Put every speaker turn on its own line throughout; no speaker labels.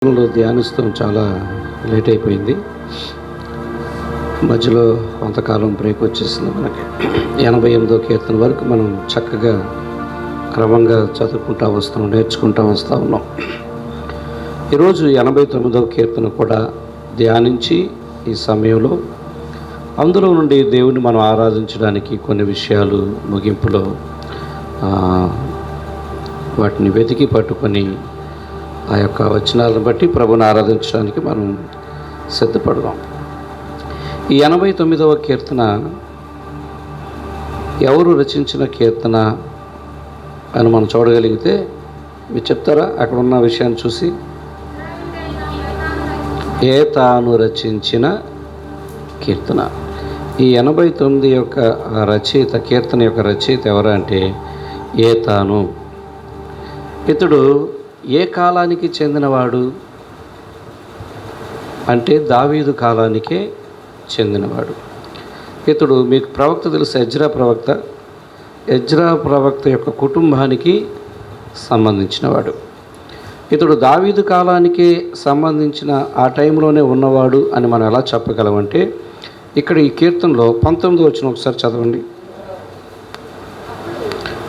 ధ్యానిస్తాం చాలా లేట్ అయిపోయింది. మధ్యలో కొంతకాలం బ్రేక్ వచ్చేసింది. మనకి 88వ కీర్తన వరకు మనం చక్కగా క్రమంగా చదువుకుంటూ వస్తాం, నేర్చుకుంటూ వస్తూ ఉన్నాం. ఈరోజు 89వ కీర్తన కూడా ధ్యానించి ఈ సమయంలో అందులో నుండి దేవుని మనం ఆరాధించడానికి కొన్ని విషయాలు ముగింపులో వాటిని వెతికి పట్టుకొని ఆ యొక్క వచనాలను బట్టి ప్రభుని ఆరాధించడానికి మనం సిద్ధపడదాం. ఈ 89వ కీర్తన ఎవరు రచించిన కీర్తన అని మనం చూడగలిగితే మీరు చెప్తారా? అక్కడ ఉన్న విషయాన్ని చూసి, ఏతాను రచించిన కీర్తన. ఈ 89 యొక్క రచయిత, కీర్తన యొక్క రచయిత ఎవరు అంటే ఏతాను. ఇతడు ఏ కాలానికి చెందినవాడు అంటే దావీదు కాలానికే చెందినవాడు. ఇతడు మీకు ప్రవక్త తెలుసు, ఎజ్రా ప్రవక్త యొక్క కుటుంబానికి సంబంధించినవాడు. ఇతడు దావీదు కాలానికి సంబంధించిన ఆ టైంలోనే ఉన్నవాడు అని మనం ఎలా చెప్పగలమంటే, ఇక్కడ ఈ కీర్తనలో 19వ వచనం ఒకసారి చదవండి.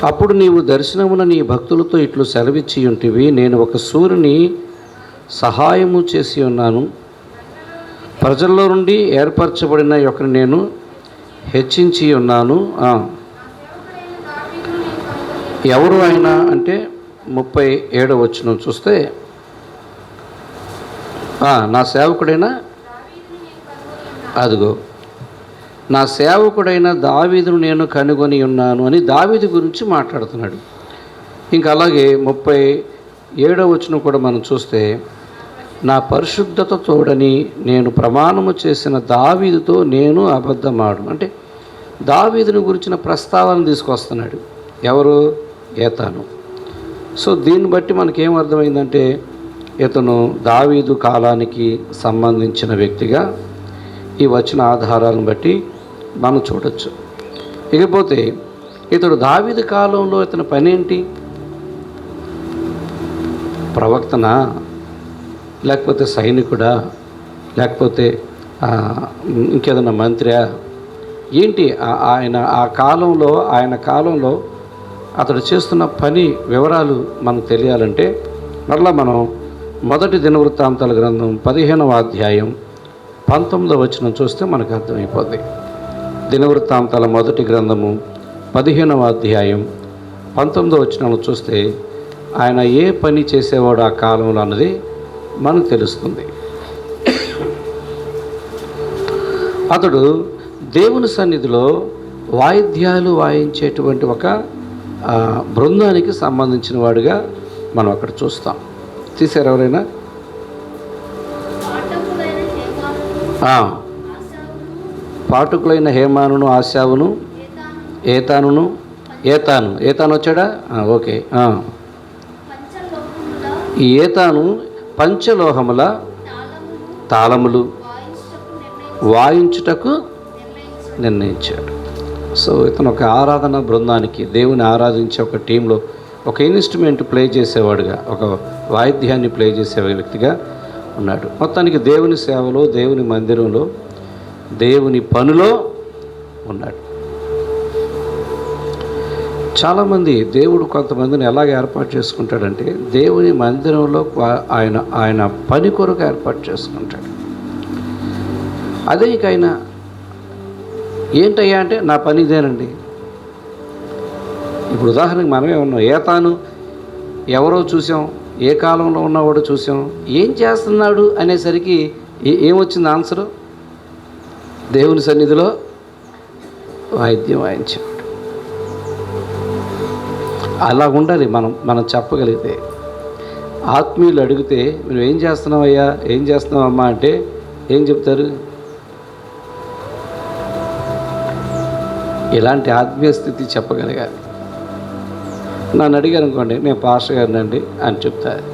అప్పుడు నీవు దర్శనమున నీ భక్తులతో ఇట్లు సెలవిచ్చి ఉంటివి, నేను ఒక సూర్యుని సహాయము చేసి ఉన్నాను, ప్రజల్లో నుండి ఏర్పరచబడిన ఒకరిని నేను హెచ్చించి ఉన్నాను. ఎవరు అయినా అంటే 37వ వచనం చూస్తే, నా సేవకుడైన అదిగో నా సేవకుడైన దావీదును నేను కనుగొని ఉన్నాను అని దావీదు గురించి మాట్లాడుతున్నాడు. ఇంకా అలాగే 37వ వచనం కూడా మనం చూస్తే, నా పరిశుద్ధత తోడని నేను ప్రమాణము చేసిన దావీదుతో నేను అబద్ధమాడు అంటే దావీదుని గురించిన ప్రస్తావన తీసుకొస్తున్నాడు. ఎవరు? ఏతాను. సో దీన్ని బట్టి మనకేం అర్థమైందంటే, ఇతను దావీదు కాలానికి సంబంధించిన వ్యక్తిగా ఈ వచ్చిన ఆధారాలను బట్టి మనం చూడొచ్చు. ఇకపోతే ఇతడు దావీదు కాలంలో ఇతని పని ఏంటి? ప్రవక్తనా, లేకపోతే సైనికుడా, లేకపోతే ఇంకేదన్నా మంత్రియా ఏంటి? ఆయన కాలంలో అతడు చేస్తున్న పని వివరాలు మనకు తెలియాలంటే మరలా మనం మొదటి దినవృత్తాంతాల గ్రంథం 15వ అధ్యాయం 19వ వచనం చూస్తే మనకు అర్థమైపోద్ది. దినవృత్తాంతాల మొదటి గ్రంథము 15వ అధ్యాయం 19వ వచనం చూస్తే ఆయన ఏ పని చేసేవాడు ఆ కాలంలో అన్నది మనకు తెలుస్తుంది. అతడు దేవుని సన్నిధిలో వాయిద్యాలు వాయించేటువంటి ఒక బృందానికి సంబంధించిన వాడుగా మనం అక్కడ చూస్తాం. తీశారు ఎవరైనా? పాఠకులైన హేమానును, ఆశావును, ఏతాను వచ్చాడా? ఓకే. ఈ ఏతాను పంచలోహముల తాళములు వాయించుటకు నిర్ణయించాడు. సో ఇతను ఒక ఆరాధన బృందానికి, దేవుని ఆరాధించే ఒక టీంలో ఒక ఇన్స్ట్రుమెంట్ ప్లే చేసేవాడుగా, ఒక వాయిద్యాన్ని ప్లే చేసే వ్యక్తిగా ఉన్నాడు. మొత్తానికి దేవుని సేవలో, దేవుని మందిరంలో, దేవుని పనిలో ఉన్నాడు. చాలామంది దేవుడు కొంతమందిని ఎలాగ ఏర్పాటు చేసుకుంటాడంటే, దేవుని మందిరంలో ఆయన పని కొరకు ఏర్పాటు చేసుకుంటాడు. అదే ఇక ఆయన ఏంటయ్యా అంటే, నా పని ఇదేనండి. ఇప్పుడు ఉదాహరణకి మనమే ఉన్నాం. ఏతాను ఎవరో చూసాం, ఏ కాలంలో ఉన్నవాడో చూసాం, ఏం చేస్తున్నాడు అనేసరికి ఏమొచ్చింది ఆన్సరు? దేవుని సన్నిధిలో వాయిద్యం వాయించేవాడు. అలా ఉండాలి మనం చెప్పగలిగితే. ఆత్మీయులు అడిగితే, నువ్వు ఏం చేస్తున్నావయ్యా, ఏం చేస్తున్నావమ్మా అంటే ఏం చెప్తారు? ఇలాంటి ఆత్మీయ స్థితి చెప్పగలగాలి. నన్ను అడిగారు అనుకోండి, నేను పాస్టర్ గారిని అండి అని చెప్తాను.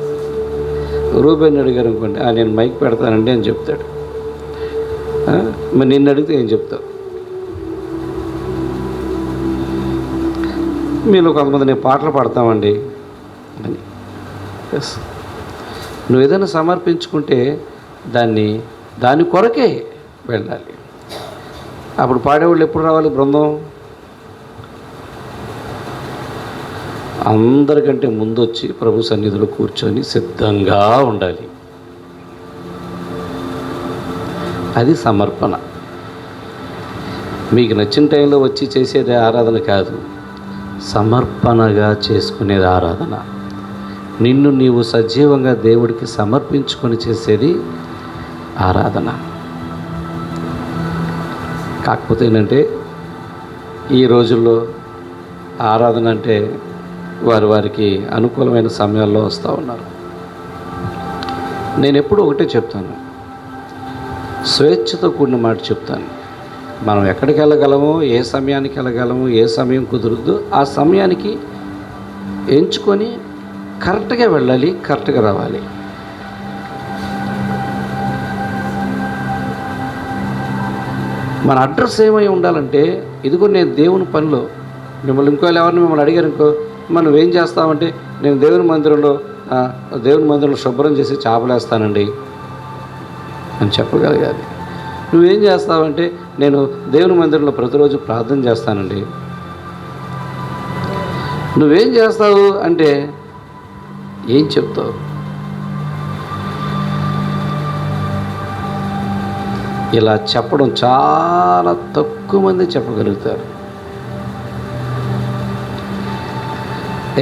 రూబేని అడిగారు అనుకోండి, నేను మైక్ పెడతానండి అని చెప్తాడు. మరి నిన్ను అడిగితే ఏం చెప్తావు? మీలో కొంతమంది నేను పాటలు పాడతామండి అని. ఎస్, నువ్వు ఏదైనా సమర్పించుకుంటే దాని కొరకే వెళ్ళాలి. అప్పుడు పాడేవాళ్ళు ఎప్పుడు రావాలి? బృందం అందరికంటే ముందు వచ్చి ప్రభు సన్నిధిలో కూర్చొని సిద్ధంగా ఉండాలి. అది సమర్పణ. మీకు నచ్చిన టైంలో వచ్చి చేసేది ఆరాధన కాదు, సమర్పణగా చేసుకునేది ఆరాధన. నిన్ను నీవు సజీవంగా దేవుడికి సమర్పించుకొని చేసేది ఆరాధన. కాకపోతే ఏంటంటే ఈ రోజుల్లో ఆరాధన అంటే వారికి అనుకూలమైన సమయాల్లో వస్తూ ఉన్నారు. నేను ఎప్పుడు ఒకటే చెప్తాను, స్వేచ్ఛతో కూడిన మాట చెప్తాను. మనం ఎక్కడికి వెళ్ళగలమో, ఏ సమయానికి వెళ్ళగలమో, ఏ సమయం కుదురుద్దో ఆ సమయానికి ఎంచుకొని కరెక్ట్గా వెళ్ళాలి, కరెక్ట్గా రావాలి. మన అడ్రస్ ఏమై ఉండాలంటే, ఇదిగో నేను దేవుని పనిలో, మిమ్మల్ని ఎవరిని అడిగారు ఇంకో, మనం ఏం చేస్తామంటే, నేను దేవుని మందిరంలో శుభ్రం చేసి చాపలేస్తానండి అని చెప్పగలగాలి. నువ్వేం చేస్తావంటే, నేను దేవుని మందిరంలో ప్రతిరోజు ప్రార్థన చేస్తానండి. నువ్వేం చేస్తావు అంటే ఏం చెప్తావు? ఇలా చెప్పడం చాలా తక్కువ మంది చెప్పగలుగుతారు.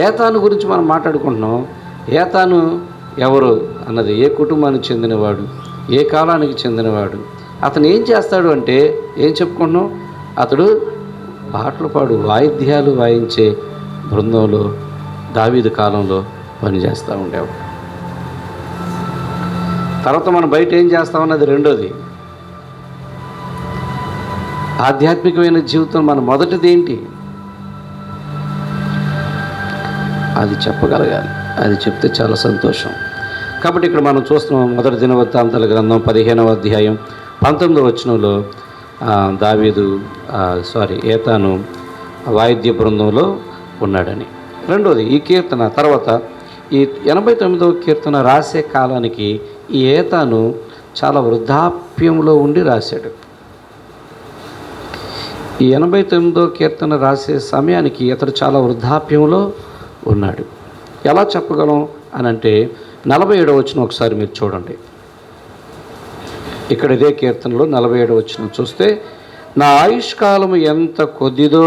ఏతాను గురించి మనం మాట్లాడుకుంటున్నాం. ఏతాను ఎవరు అన్నది, ఏ కుటుంబానికి చెందినవాడు, ఏ కాలానికి చెందినవాడు, అతను ఏం చేస్తాడు అంటే ఏం చెప్పుకుంటున్నాం? అతడు పాటలు వాయిద్యాలు వాయించే బృందంలో దావీదు కాలంలో పనిచేస్తూ ఉండేవాడు. తర్వాత మనం బయట ఏం చేస్తామన్నది రెండోది. ఆధ్యాత్మికమైన జీవితం మన మొదటిది ఏంటి? అది చెప్పగలగాలి. అది చెప్తే చాలా సంతోషం. కాబట్టి ఇక్కడ మనం చూస్తున్నాం, మొదటి దినవృత్తాంతాల గ్రంథం 15వ అధ్యాయం 19వ వచనంలో ఏతాను వాయిద్య బృందంలో ఉన్నాడని. రెండోది, ఈ కీర్తన తర్వాత ఈ 89వ కీర్తన రాసే కాలానికి ఈ ఏతాను చాలా వృద్ధాప్యంలో ఉండి రాశాడు. ఈ 89వ కీర్తన రాసే సమయానికి అతడు చాలా వృద్ధాప్యంలో ఉన్నాడు. ఎలా చెప్పగలం అని అంటే 47వ వచనం ఒకసారి మీరు చూడండి. ఇక్కడ ఇదే కీర్తనలో 47వ వచనం చూస్తే, నా ఆయుష్కాలము ఎంత కొద్దిదో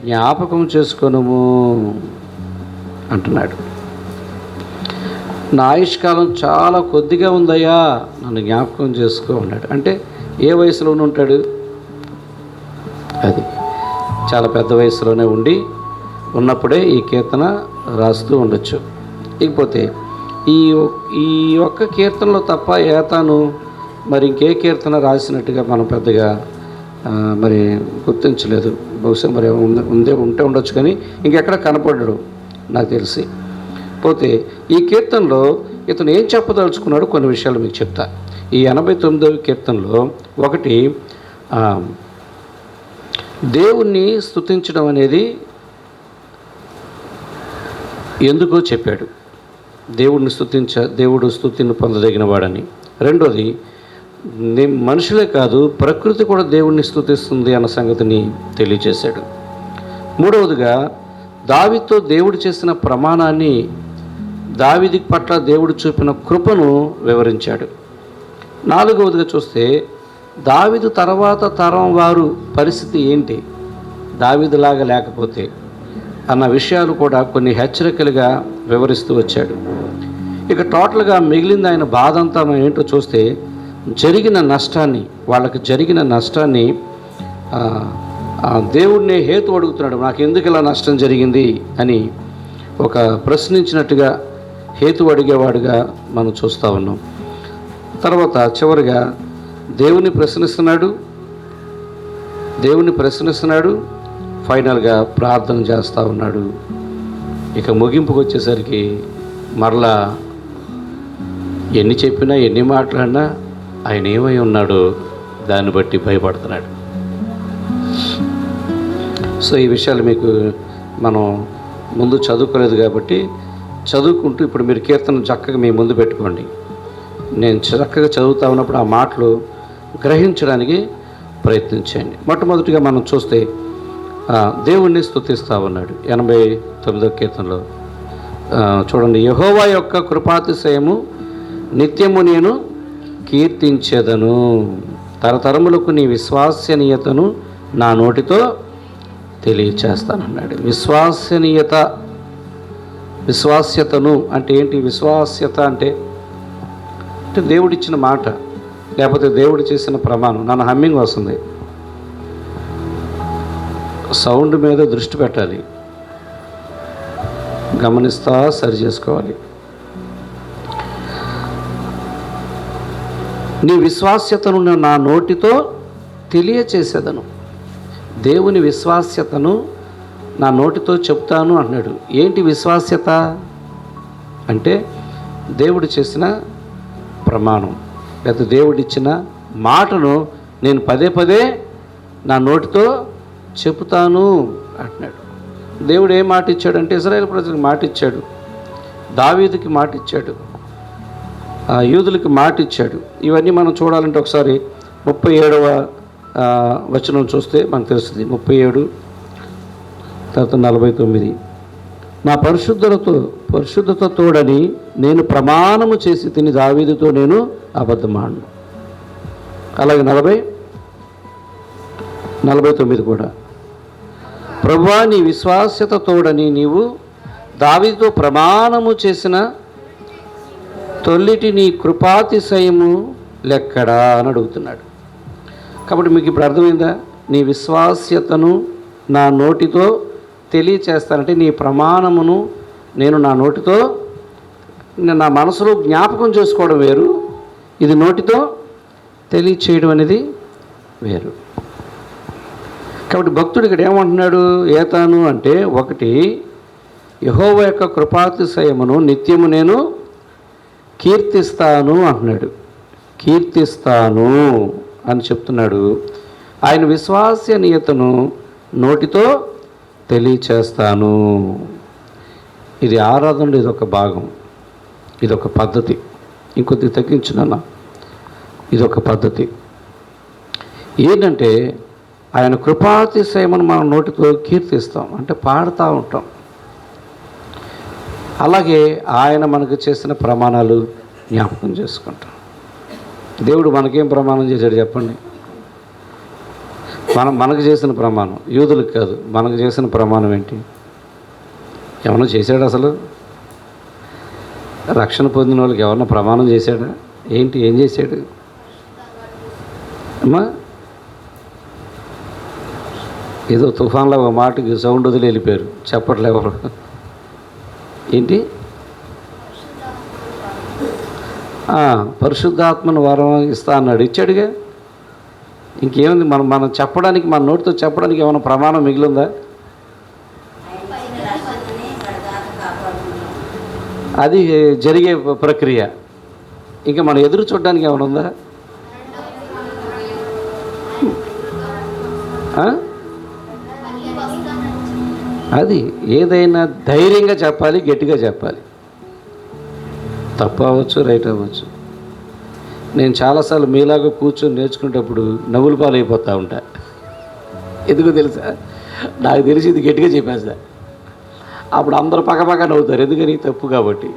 జ్ఞాపకం చేసుకొనుము అంటున్నాడు. నా ఆయుష్కాలం చాలా కొద్దిగా ఉందయ్యా, నన్ను జ్ఞాపకం చేసుకో అన్నాడు. అంటే ఏ వయసులో ఉంటాడు? అది చాలా పెద్ద వయసులోనే ఉన్నప్పుడే ఈ కీర్తన రాస్తూ ఉండొచ్చు. ఇకపోతే ఈ ఒక్క కీర్తనలో తప్ప ఏతాను మరి ఇంకే కీర్తన రాసినట్టుగా మనం పెద్దగా మరి గుర్తించలేదు. బహుశా మరి ఉంటే ఉండొచ్చు, కానీ ఇంకెక్కడ కనపడ్డాడు నాకు తెలిసి. పోతే ఈ కీర్తనలో ఇతను ఏం చెప్పదలుచుకున్నాడు కొన్ని విషయాలు మీకు చెప్తా. ఈ 89వ కీర్తనలో ఒకటి, దేవుణ్ణి స్తుతించడం అనేది ఎందుకో చెప్పాడు. దేవుడు స్తుతిని పొందదగిన వాడని. రెండోది, మనుషులే కాదు ప్రకృతి కూడా దేవుణ్ణి స్తుతిస్తుంది అన్న సంగతిని తెలియజేశాడు. మూడవదిగా, దావీదుతో దేవుడు చేసిన ప్రమాణాన్ని, దావీదు పట్ల దేవుడు చూపిన కృపను వివరించాడు. నాలుగవదిగా చూస్తే, దావీదు తర్వాత తరం వారు పరిస్థితి ఏంటి, దావీదులాగా లేకపోతే అన్న విషయాలు కూడా కొన్ని హెచ్చరికలుగా వివరిస్తూ వచ్చాడు. ఇక టోటల్గా మిగిలింది ఆయన బాధ అంతా ఏంటో చూస్తే, వాళ్ళకి జరిగిన నష్టాన్ని దేవుడిని హేతు అడుగుతున్నాడు. నాకు ఎందుకు ఇలా నష్టం జరిగింది అని ఒక ప్రశ్నించినట్టుగా హేతు అడిగేవాడుగా మనం చూస్తూ ఉన్నాం. తర్వాత చివరిగా దేవుని ప్రశ్నిస్తున్నాడు, ఫైనల్గా ప్రార్థన చేస్తూ ఉన్నాడు. ఇక ముగింపుకు వచ్చేసరికి మరలా ఎన్ని చెప్పినా ఎన్ని మాట్లాడినా ఆయన ఏమై ఉన్నాడో దాన్ని బట్టి భయపడుతున్నాడు. సో ఈ విషయాలు మీకు మనం ముందు చదువుకోలేదు కాబట్టి చదువుకుంటూ ఇప్పుడు మీరు కీర్తన చక్కగా మీ ముందు పెట్టుకోండి. నేను చక్కగా చదువుతా ఉన్నప్పుడు ఆ మాటలు గ్రహించడానికి ప్రయత్నించండి. మొట్టమొదటిగా మనం చూస్తే దేవుణ్ణి స్తుతిస్తా ఉన్నాడు 89వ కీర్తనలో. చూడండి, యెహోవా యొక్క కృపాతిశయము నిత్యము నేను కీర్తించెదను, తరతరములకు నీ విశ్వసనీయతను నా నోటితో తెలియచేస్తానన్నాడు. విశ్వాస్యతను అంటే ఏంటి? విశ్వాస్యత అంటే దేవుడిచ్చిన మాట, లేకపోతే దేవుడు చేసిన ప్రమాణం. నన్ను హమ్మింగ్ వస్తుంది, సౌండ్ మీద దృష్టి పెట్టాలి, గమనిస్తా సరి చేసుకోవాలి. నీ విశ్వాస్యతను నా నోటితో తెలియచేసేదను. దేవుని విశ్వాస్యతను నా నోటితో చెప్తాను అన్నాడు. ఏంటి విశ్వాస్యత అంటే? దేవుడు చేసిన ప్రమాణం లేదా దేవుడిచ్చిన మాటను నేను పదే పదే నా నోటితో చెబుతాను అంటున్నాడు. దేవుడు ఏ మాట ఇచ్చాడంటే ఇశ్రాయేలు ప్రజలకు మాట ఇచ్చాడు, దావీదుకి మాట ఇచ్చాడు, యూదులకి మాట ఇచ్చాడు. ఇవన్నీ మనం చూడాలంటే ఒకసారి 37వ వచనం చూస్తే మనకు తెలుస్తుంది. 37 తర్వాత 49. నా పరిశుద్ధత తోడని నేను ప్రమాణము చేసి తిని దావీదుతో నేను అబద్ధమాడను. అలాగే 49 కూడా, ప్రభువా నీ విశ్వాస్యత తోడని నీవు దావీదుతో ప్రమాణము చేసిన తొల్లిటి నీ కృపాతిశయము లెక్కడా అని అడుగుతున్నాడు. కాబట్టి మీకు ఇప్పుడు అర్థమైందా? నీ విశ్వాస్యతను నా నోటితో తెలియచేస్తానంటే నీ ప్రమాణమును నేను నా నోటితో, నా మనసులో జ్ఞాపకం చేసుకోవడం వేరు, ఇది నోటితో తెలియచేయడం అనేది వేరు. కాబట్టి భక్తుడు ఇక్కడ ఏమంటున్నాడు? ఏతాను అంటే ఒకటి, యెహోవా యొక్క కృపాతిశయమును నిత్యము నేను కీర్తిస్తాను అంటున్నాడు. కీర్తిస్తాను అని చెప్తున్నాడు. ఆయన విశ్వసనీయతను నోటితో తెలియచేస్తాను. ఇది ఆరాధనలో ఇదొక భాగం, ఇదొక పద్ధతి. ఇంకొద్ది తగ్గించునన్నా, ఇదొక పద్ధతి. ఏంటంటే ఆయన కృపాతిశయమును మనం నోటితో కీర్తిస్తాం, అంటే పాడుతూ ఉంటాం. అలాగే ఆయన మనకు చేసిన ప్రమాణాలు జ్ఞాపకం చేసుకుంటాం. దేవుడు మనకేం ప్రమాణం చేశాడు చెప్పండి? మనకు చేసిన ప్రమాణం, యూదులకు కాదు, మనకు చేసిన ప్రమాణం ఏంటి? ఏమన్నా చేశాడు? అసలు రక్షణ పొందిన వాళ్ళకి ఎవరన్నా ప్రమాణం చేశాడా? ఏంటి? ఏం చేశాడు అమ్మా? ఏదో తుఫాన్లో ఒక మాటకి సౌండ్ వదిలి వెళ్ళిపోయారు, చెప్పట్లే ఎవరు. ఏంటి? పరిశుద్ధాత్మను వరం ఇస్తా అన్నాడు, ఇచ్చాడుగా. ఇంకేముంది? మనం చెప్పడానికి, మన నోటితో చెప్పడానికి ఏమైనా ప్రమాణం మిగిలిందా? అది జరిగే ప్రక్రియ. ఇంకా మనం ఎదురు చూడడానికి ఏమైనా ఉందా? అది ఏదైనా ధైర్యంగా చెప్పాలి, గట్టిగా చెప్పాలి. తప్పు అవ్వచ్చు, రైట్ అవ్వచ్చు. నేను చాలాసార్లు మీలాగా కూర్చొని నేర్చుకునేటప్పుడు నవ్వుల పాలైపోతూ ఉంటా. ఎందుకో తెలుసా? నాకు తెలిసి ఇది గట్టిగా చెప్పేస్తా, అప్పుడు అందరూ పక్కపక్క నవ్వుతారు, ఎందుకని? తప్పు కాబట్టి.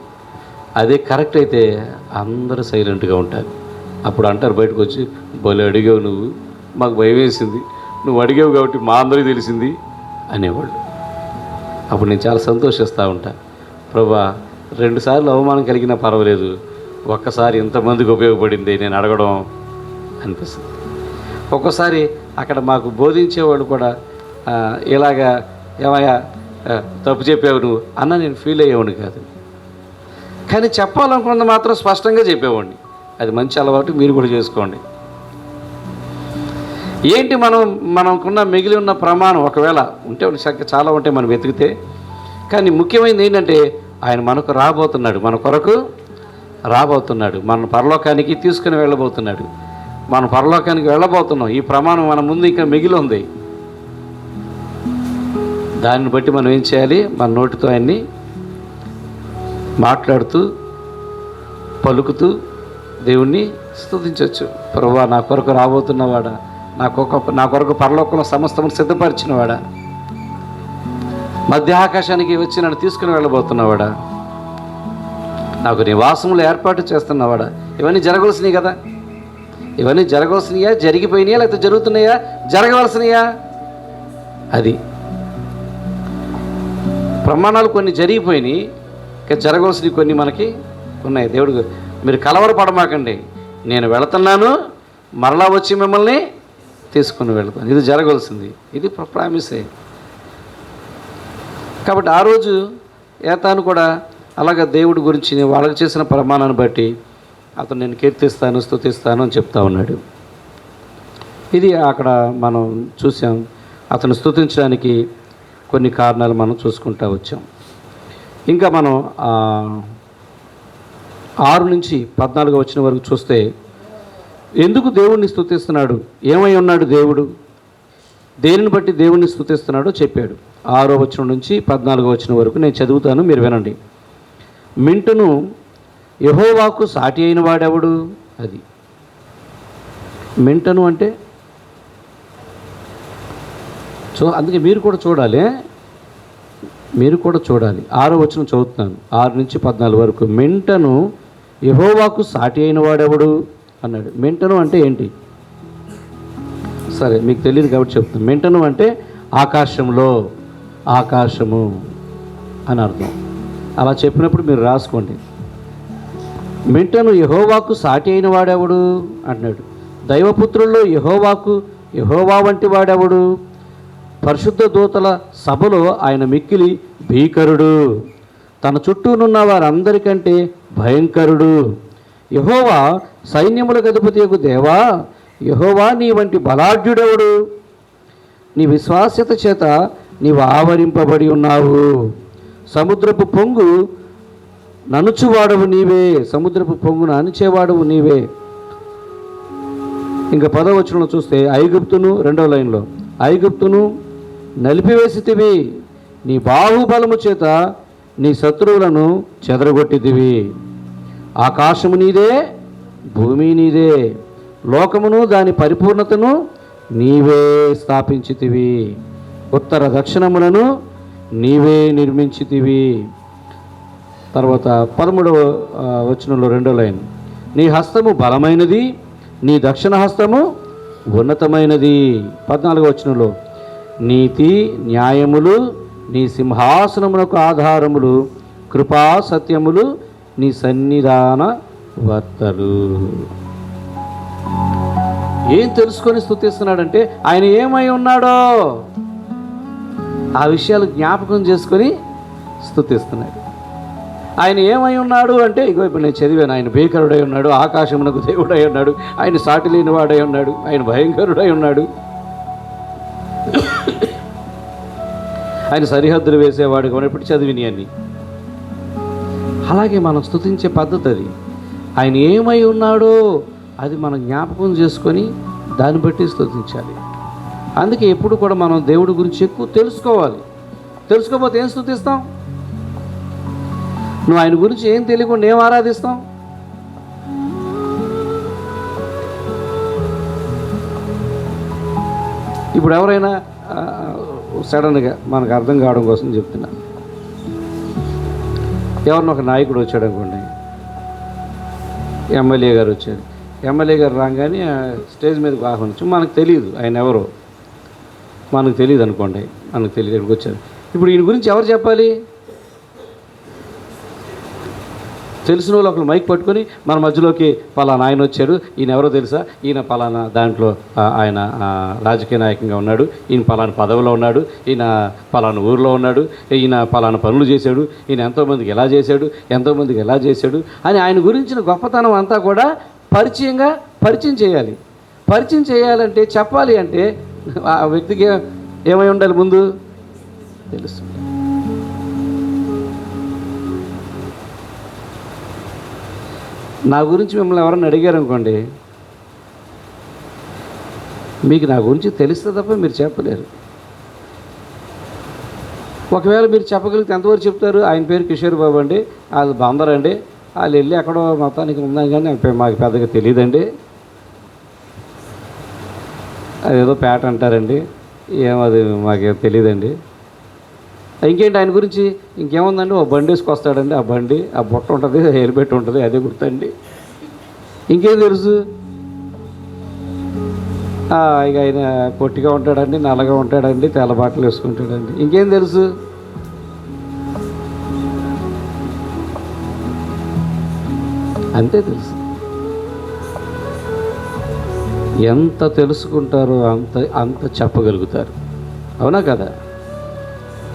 అదే కరెక్ట్ అయితే అందరూ సైలెంట్గా ఉంటారు. అప్పుడు అంటారు బయటకు వచ్చి, భలే అడిగావు నువ్వు, మాకు భయం వేసింది, నువ్వు అడిగావు కాబట్టి మా అందరికీ తెలిసింది అనేవాళ్ళు. అప్పుడు నేను చాలా సంతోషిస్తూ ఉంటా. ప్రభా, 2 సార్లు అవమానం కలిగినా పర్వాలేదు, ఒక్కసారి ఇంతమందికి ఉపయోగపడింది నేను అడగడం అనిపిస్తుంది. ఒక్కోసారి అక్కడ మాకు బోధించేవాళ్ళు కూడా ఇలాగా ఏమయ్యా తప్పు చెప్పావు నువ్వు అన్న నేను ఫీల్ అయ్యేవాడిని కాదు, కానీ చెప్పాలనుకున్నది మాత్రం స్పష్టంగా చెప్పేవాడిని. అది మంచి అలవాటు, మీరు కూడా చేసుకోండి. ఏంటి మనకున్న మిగిలి ఉన్న ప్రమాణం? ఒకవేళ ఉంటే చాలా ఉంటాయి మనం వెతికితే, కానీ ముఖ్యమైనది ఏంటంటే ఆయన మనకు రాబోతున్నాడు, మన కొరకు రాబోతున్నాడు, మన పరలోకానికి తీసుకుని వెళ్ళబోతున్నాడు. మనం పరలోకానికి వెళ్ళబోతున్నాం. ఈ ప్రమాణం మన ముందు ఇంకా మిగిలి ఉంది. దాన్ని బట్టి మనం ఏం చేయాలి? మన నోటితో ఆయన్ని మాట్లాడుతూ పలుకుతూ దేవుణ్ణి స్తుతించవచ్చు. ప్రభువా, నా కొరకు రాబోతున్నవాడా, నా కొరకు పరలోకంలో సమస్తము సిద్ధపరిచినవాడా, మధ్య ఆకాశానికి వచ్చి నన్ను తీసుకుని వెళ్ళబోతున్నవాడా, నాకు నివాసములు ఏర్పాటు చేస్తున్నవాడా. ఇవన్నీ జరగవలసినవి కదా. ఇవన్నీ జరగవలసినయా, జరిగిపోయినాయా, లేకపోతే జరుగుతున్నాయా, జరగవలసినయా? అది ప్రమాణాలు కొన్ని జరిగిపోయినాయి, ఇంకా జరగవలసినవి కొన్ని మనకి ఉన్నాయి. దేవుడు, మీరు కలవరపడమాకండి, నేను వెళుతున్నాను, మరలా వచ్చి మిమ్మల్ని తీసుకుని వెళతాను. ఇది జరగవలసింది, ఇది ప్రామిసే. కాబట్టి ఆ రోజు ఏతాను కూడా అలాగ దేవుడి గురించి వాళ్ళకి చేసిన ప్రమాణాన్ని బట్టి అతను నేను కీర్తిస్తాను, స్తుతిస్తాను అని చెప్తా ఉన్నాడు. ఇది అక్కడ మనం చూసాం. అతను స్తుతించడానికి కొన్ని కారణాలు మనం చూసుకుంటూ వచ్చాం. ఇంకా మనం 6 నుంచి 14 వచ్చిన వరకు చూస్తే ఎందుకు దేవుణ్ణి స్తుతిస్తున్నాడు, ఏమై ఉన్నాడు దేవుడు, దేనిని బట్టి దేవుణ్ణి స్తుతిస్తున్నాడో చెప్పాడు. 6వ వచనం నుంచి 14వ వచనం వరకు నేను చదువుతాను, మీరు వినండి. మింటును యెహోవాకు సాటి అయిన వాడెవడు? అది మింటను అంటే అందుకే మీరు కూడా చూడాలి, మీరు కూడా చూడాలి. 6వ వచనం చదువుతున్నాను, 6 నుంచి 14 వరకు. మింటను యెహోవాకు సాటి అయిన వాడెవడు అన్నాడు. మింటను అంటే ఏంటి? సరే, మీకు తెలియదు కాబట్టి చెప్తాను. మింటను అంటే ఆకాశంలో, ఆకాశము అని అర్థం. అలా చెప్పినప్పుడు మీరు రాసుకోండి. మింటను యెహోవాకు సాటి అయిన వాడెవడు అన్నాడు. దైవపుత్రుల్లో యెహోవా వంటి వాడెవడు? పరిశుద్ధ దూతల సభలో ఆయన మిక్కిలి భీకరుడు, తన చుట్టూనున్న వారందరికంటే భయంకరుడు. యెహోవా సైన్యములకు అధిపతియగు దేవా, యెహోవా నీ వంటి బలాఢ్యుడెవడు? నీ విశ్వాస్యత చేత నీవు ఆవరింపబడి ఉన్నావు. సముద్రపు పొంగు ననుచువాడవు నీవే, సముద్రపు పొంగును అణిచేవాడవు నీవే. ఇంకా 10వ వచనంలో చూస్తే ఐగుప్తును, 2వ లైన్లో, ఐగుప్తును నలిపివేసితివి, నీ బాహుబలము చేత నీ శత్రువులను చెదరగొట్టితివి. ఆకాశము నీదే, భూమి నీదే, లోకమును దాని పరిపూర్ణతను నీవే స్థాపించితివి, ఉత్తర దక్షిణములను నీవే నిర్మించితివి. తర్వాత 13వ వచనంలో 2వ లైన్, నీ హస్తము బలమైనది, నీ దక్షిణ హస్తము ఉన్నతమైనది. 14వ వచనంలో, నీతి న్యాయములు నీ సింహాసనమునకు ఆధారములు, కృపా సత్యములు నీ సన్నిధాన వర్తలు. ఏం తెలుసుకొని స్తుతిస్తున్నాడంటే ఆయన ఏమై ఉన్నాడో ఆ విషయాలు జ్ఞాపకం చేసుకొని స్తుతిస్తున్నాడు. ఆయన ఏమై ఉన్నాడు అంటే, ఇగో ఇప్పుడు నేను చదివాను, ఆయన భీకరుడై ఉన్నాడు, ఆకాశమునకు దేవుడై ఉన్నాడు, ఆయన సాటి లేని వాడై ఉన్నాడు, ఆయన భయంకరుడై ఉన్నాడు, ఆయన సరిహద్దులు వేసేవాడు. ఇప్పుడు చదివిని అన్ని. అలాగే మనం స్తుతించే పద్ధతి అది. ఆయన ఏమై ఉన్నాడో అది మనం జ్ఞాపకం చేసుకొని దాన్ని బట్టి స్తుతించాలి. అందుకే ఎప్పుడు కూడా మనం దేవుడి గురించి ఎక్కువ తెలుసుకోవాలి. తెలుసుకోకపోతే ఏం స్తుతిస్తాం? నువ్వు ఆయన గురించి ఏం తెలియకుండా ఏం ఆరాధిస్తాం? ఇప్పుడు ఎవరైనా సడన్గా మనకు అర్థం కావడం కోసం చెప్తున్నా, ఎవరిని ఒక నాయకుడు వచ్చాడు అనుకోండి, ఎమ్మెల్యే గారు వచ్చాడు, ఎమ్మెల్యే గారు రాగానే స్టేజ్ మీదకి ఆహ్వానించు, మనకు తెలియదు ఆయన ఎవరో, మనకు తెలియదు అనుకోండి, మనకు తెలియదు ఇక్కడికి వచ్చారు. ఇప్పుడు ఈయన గురించి ఎవరు చెప్పాలి? తెలిసిన వాళ్ళు ఒకరు మైక్ పట్టుకొని మన మధ్యలోకి పలానా ఆయన వచ్చాడు, ఈయన ఎవరో తెలుసా, ఈయన పలానా దాంట్లో ఆయన రాజకీయ నాయకంగా ఉన్నాడు, ఈయన పలానా పదవిలో ఉన్నాడు, ఈయన పలానా ఊరిలో ఉన్నాడు, ఈయన పలానా పనులు చేశాడు, ఈయన ఎంతోమందికి ఎలా చేశాడు, ఎంతోమందికి ఎలా చేశాడు అని ఆయన గురించిన గొప్పతనం అంతా కూడా పరిచయం చేయాలి. పరిచయం చేయాలంటే, చెప్పాలి అంటే ఆ వ్యక్తికి ఏమై ఉండాలి? ముందు తెలుస్తుంది. నా గురించి మిమ్మల్ని ఎవరైనా అడిగారు అనుకోండి, మీకు నా గురించి తెలిస్తే తప్ప మీరు చెప్పలేరు. ఒకవేళ మీరు చెప్పగలిగితే ఎంతవరకు చెప్తారు? ఆయన పేరు కిషోర్ బాబు అండి, అది బందరండి, వాళ్ళు వెళ్ళి ఎక్కడో మొత్తానికి ఉన్నాం కానీ మాకు పెద్దగా తెలియదండి, అదేదో పేట అంటారండి, ఏమది మాకేం తెలియదండి. ఇంకేంటి ఆయన గురించి? ఇంకేముందండి, ఓ బండి వేసుకొస్తాడండి, ఆ బండి ఆ బుట్ట ఉంటుంది, హెల్మెట్ ఉంటుంది, అదే గుర్తండి. ఇంకేం తెలుసు? ఇక ఆయన పొట్టిగా ఉంటాడండి, నల్లగా ఉంటాడండి, తెల్ల బట్టలు వేసుకుంటాడండి, ఇంకేం తెలుసు? అంతే తెలుసు. ఎంత తెలుసుకుంటారో అంత అంత చెప్పగలుగుతారు. అవునా కదా?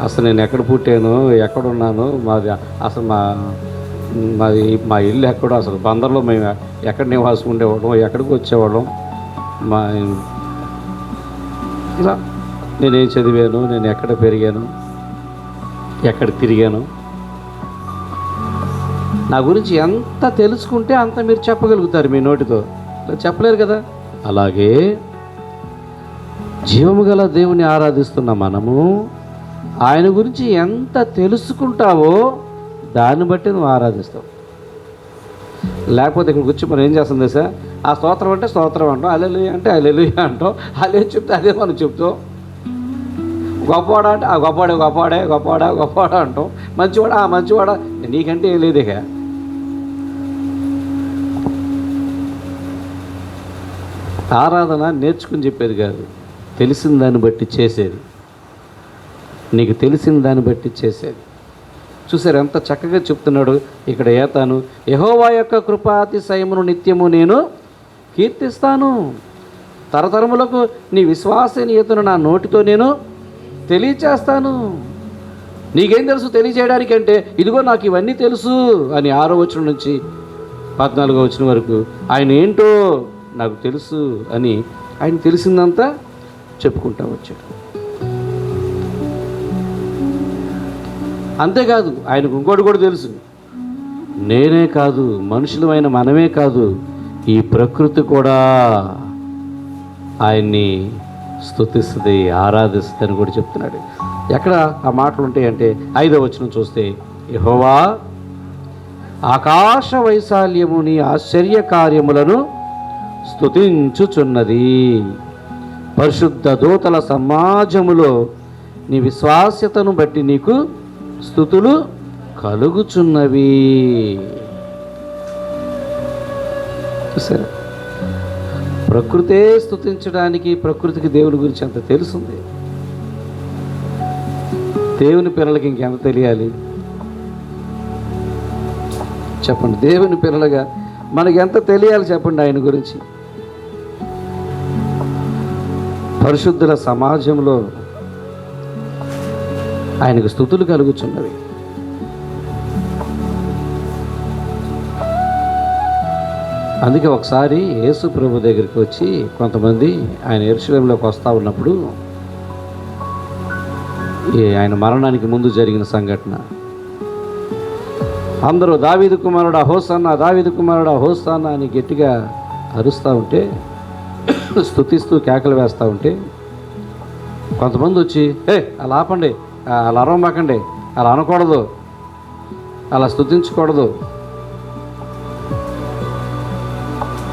అసలు నేను ఎక్కడ పుట్టాను, ఎక్కడున్నాను, అసలు మా ఇల్లు ఎక్కడో, అసలు బందర్లో మేము ఎక్కడ నివాసం ఉండేవాళ్ళం, ఎక్కడికి వచ్చేవాళ్ళం, ఇలా నేనేం చదివాను, నేను ఎక్కడ పెరిగాను, ఎక్కడ తిరిగాను, నా గురించి ఎంత తెలుసుకుంటే అంత మీరు చెప్పగలుగుతారు మీ నోటితో. చెప్పలేరు కదా? అలాగే జీవము గల దేవుని ఆరాధిస్తున్న మనము ఆయన గురించి ఎంత తెలుసుకుంటావో దాన్ని బట్టి నువ్వు ఆరాధిస్తావు. లేకపోతే ఇక్కడ కూర్చొని మనం ఏం చేస్తుంది సార్? ఆ స్తోత్రం అంటే స్తోత్రం అంటాం, హల్లెలూయా అంటే హల్లెలూయా అంటాం, అదే చెప్తే అదే మనం చెప్తాం. గొప్పవాడా అంటే ఆ గొప్పవాడా అంటాం, మంచివాడా నీకంటే ఏం లేదు. ఇక ఆరాధన నేర్చుకుని చెప్పేది కాదు, తెలిసిన దాన్ని బట్టి చేసేది. నీకు తెలిసిన దాన్ని బట్టి చేసేది. చూసారు ఎంత చక్కగా చెప్తున్నాడు ఇక్కడ. ఏతాను యెహోవా యొక్క కృపాతిశయమును నిత్యము నేను కీర్తిస్తాను, తరతరములకు నీ విశ్వసనీయతను నా నోటితో నేను తెలియచేస్తాను. నీకేం తెలుసు తెలియచేయడానికి అంటే? ఇదిగో నాకు ఇవన్నీ తెలుసు అని 6వ వచనం నుంచి 14వ వచనం వరకు ఆయన ఏంటో నాకు తెలుసు అని ఆయన తెలిసిందంతా చెప్పుకుంటా వచ్చాడు. అంతేకాదు, ఆయనకు ఇంకోటి కూడా తెలుసు. నేనే కాదు, మనుషులమైన మనమే కాదు, ఈ ప్రకృతి కూడా ఆయన్ని స్తుతిస్తుంది, ఆరాధిస్తుంది అని కూడా చెప్తున్నాడు. ఎక్కడ ఆ మాటలు ఉంటాయంటే 5వ వచనం చూస్తే, యెహోవా ఆకాశ వైశాల్యము నీ ఆశ్చర్య కార్యములను స్తుతించుచున్నది, పరిశుద్ధ దూతల సమాజములో నీ విశ్వాస్యతను బట్టి నీకు స్తుతులు కలుగుచున్నవి. చూసారా? ప్రకృతే స్తుతించడానికి, ప్రకృతికి దేవుని గురించి అంత తెలుసుంది. దేవుని పిల్లలకి ఇంకెంత తెలియాలి చెప్పండి? దేవుని పిల్లలుగా మనకి ఎంత తెలియాలి చెప్పండి ఆయన గురించి? పరిశుద్ధుల సమాజంలో ఆయనకు స్తుతులు కలుగుచున్నవి. అందుకే ఒకసారి యేసు ప్రభు దగ్గరికి వచ్చి కొంతమంది ఆయన యెరూషలేములోకి వస్తూ ఉన్నప్పుడు, ఆయన మరణానికి ముందు జరిగిన సంఘటన, అందరూ దావీదు కుమారుడా హోసన్నా, దావీదు కుమారుడా హోసన్నా అని గట్టిగా అరుస్తూ ఉంటే, స్తుతిస్తూ కేకలు వేస్తూ ఉంటే, కొంతమంది వచ్చి అలా ఆపండి, అలా అరవమాకండి, అలా అనకూడదు, అలా స్తుతించకూడదు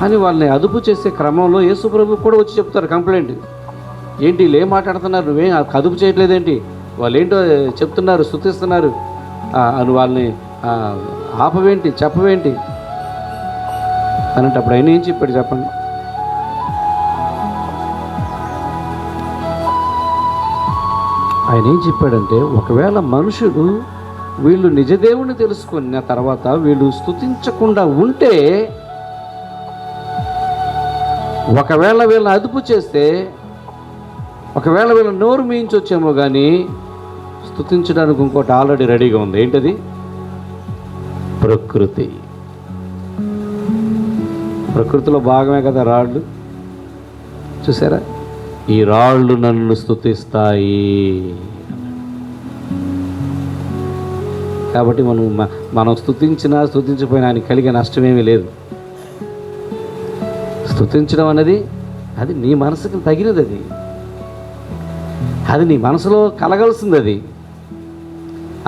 అని వాళ్ళని అదుపు చేసే క్రమంలో యేసు ప్రభు కూడా వచ్చి చెప్తారు కంప్లైంట్. ఏంటి వీళ్ళు ఏం మాట్లాడుతున్నారు, నువ్వేం అదుపు చేయట్లేదేంటి, వాళ్ళు ఏంటో చెప్తున్నారు, స్తుతిస్తున్నారు అని వాళ్ళని ఆపవేంటి, చెప్పవేంటి అనంటే అప్పుడు ఆయన ఏం చెప్పాడు చెప్పండి? ఆయన ఏం చెప్పాడంటే, ఒకవేళ మనుషుడు వీళ్ళు నిజదేవుని తెలుసుకున్న తర్వాత వీళ్ళు స్తుతించకుండా ఉంటే, ఒకవేళ వీళ్ళని అదుపు చేస్తే, ఒకవేళ వీళ్ళని నోరు మీయించొచ్చేమో కానీ స్తుతించడానికి ఇంకోటి ఆల్రెడీ రెడీగా ఉంది. ఏంటది? ప్రకృతి. ప్రకృతిలో భాగమే కదా రాళ్ళు. చూసారా? ఈ రాళ్ళు నన్ను స్తుతిస్తాయి. కాబట్టి మనం స్తుతించినా స్తుతించిపోయినా ఆయనకి కలిగే నష్టమేమీ లేదు. స్తుతించడం అనేది అది నీ మనసుకు తగినది, అది నీ మనసులో కలగాల్సింది. అది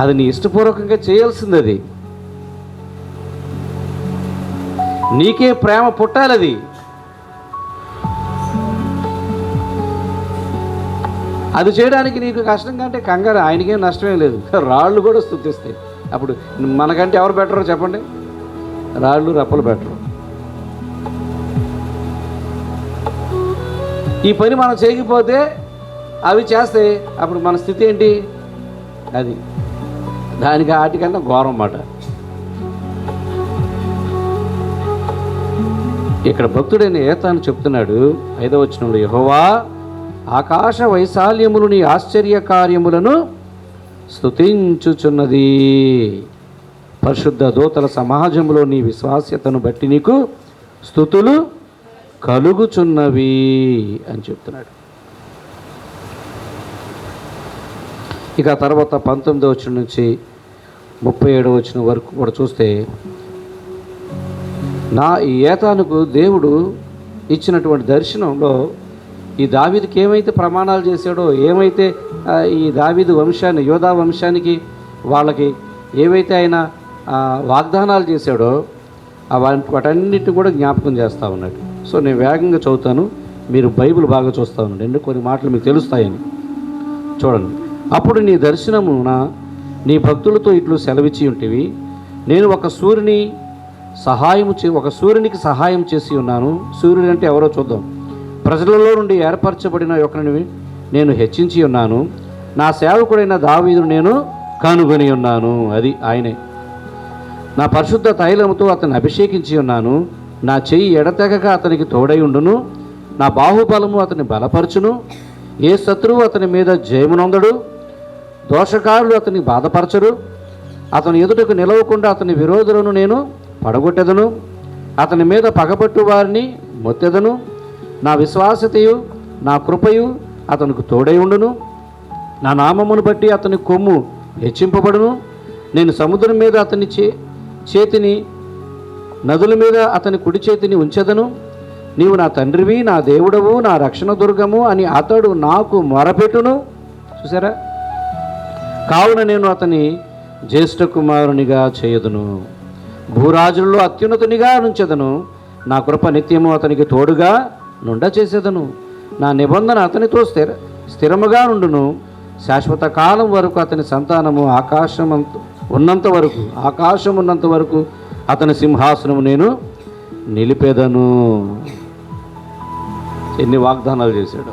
అది నీ ఇష్టపూర్వకంగా చేయాల్సింది. అది నీకే ప్రేమ పుట్టాలి. అది అది చేయడానికి నీకు కష్టంగా అంటే కంగారు, ఆయనకేం నష్టమే లేదు. రాళ్ళు కూడా స్తుతిస్తాయి. అప్పుడు మనకంటే ఎవరు బెటరో చెప్పండి? రాళ్ళు రప్పలు బెటరు. ఈ పని మనం చేయకపోతే అవి చేస్తే అప్పుడు మన స్థితి ఏంటి? అది దానికి వాటికన్నా ఘోరం మాట. ఇక్కడ భక్తుడైన ఏతాను చెప్తున్నాడు 5వ వచనంలో, యెహోవా ఆకాశ వైశాల్యములు నీ ఆశ్చర్య కార్యములను స్తుతించుచున్నది, పరిశుద్ధ దూతల సమాజంలో నీ విశ్వాస్యతను బట్టి నీకు స్తుతులు కలుగుచున్నవి అని చెప్తున్నాడు. ఇక తర్వాత 19వ వచనం నుంచి 37వ వచనం వరకు కూడా చూస్తే, ఈ ఏతానుకు దేవుడు ఇచ్చినటువంటి దర్శనంలో ఈ దావీదుకి ఏమైతే ప్రమాణాలు చేశాడో, ఏమైతే ఈ దావీదు వంశాన్ని, యోధా వంశానికి వాళ్ళకి ఏవైతే ఆయన వాగ్దానాలు చేశాడో వాటన్నిటిని కూడా జ్ఞాపకం చేస్తూ ఉన్నాడు. సో నేను వేగంగా చదువుతాను, మీరు బైబిల్ బాగా చూస్తూ ఉన్నాడు, ఎందుకు కొన్ని మాటలు మీకు తెలుస్తాయని. చూడండి. అప్పుడు నీ దర్శనమున నీ భక్తులతో ఇట్లు సెలవిచ్చి ఉంటివి, నేను ఒక సూర్యునికి సహాయం చేసి ఉన్నాను. సూర్యుడు అంటే ఎవరో చూద్దాం. ప్రజలలో నుండి ఏర్పరచబడిన ఒకరిని నేను హెచ్చించి ఉన్నాను. నా సేవకుడైన దావీదును నేను కనుగొని ఉన్నాను. అది ఆయనే. నా పరిశుద్ధ తైలముతో అతన్ని అభిషేకించి ఉన్నాను. నా చెయ్యి ఎడతెగక అతనికి తోడై ఉండును. నా బాహుబలము అతన్ని బలపరచును. ఏ శత్రువు అతని మీద జయమునొందడు. దోషకారులు అతన్ని బాధపరచరు. అతని ఎదుటకు నిలవకుండా అతని విరోధులను నేను పడగొట్టెదను. అతని మీద పగబట్టు వారిని మొత్తెదను. నా విశ్వాసతయు నా కృపయు అతనికి తోడై ఉండును. నా నామమును బట్టి అతని కొమ్ము హెచ్చింపబడును. నేను సముద్రం మీద అతని చేతిని, నదుల మీద అతని కుడి చేతిని ఉంచెదను. నీవు నా తండ్రివి, నా దేవుడవు, నా రక్షణ దుర్గము అని అతడు నాకు మొరపెట్టును. చూసారా? కావున నేను అతని జ్యేష్ఠ కుమారునిగా చేయదును, భూరాజులలో అత్యున్నతునిగా నుంచెదను. నా కృప నిత్యము అతనికి తోడుగా నుండ చేసేదను. నా నిబంధన అతనితో స్థిరముగా నుండును. శాశ్వత కాలం వరకు అతని సంతానము ఆకాశం ఉన్నంత వరకు అతని సింహాసనము నేను నిలిపేదను. ఎన్ని వాగ్దానాలు చేశాడు.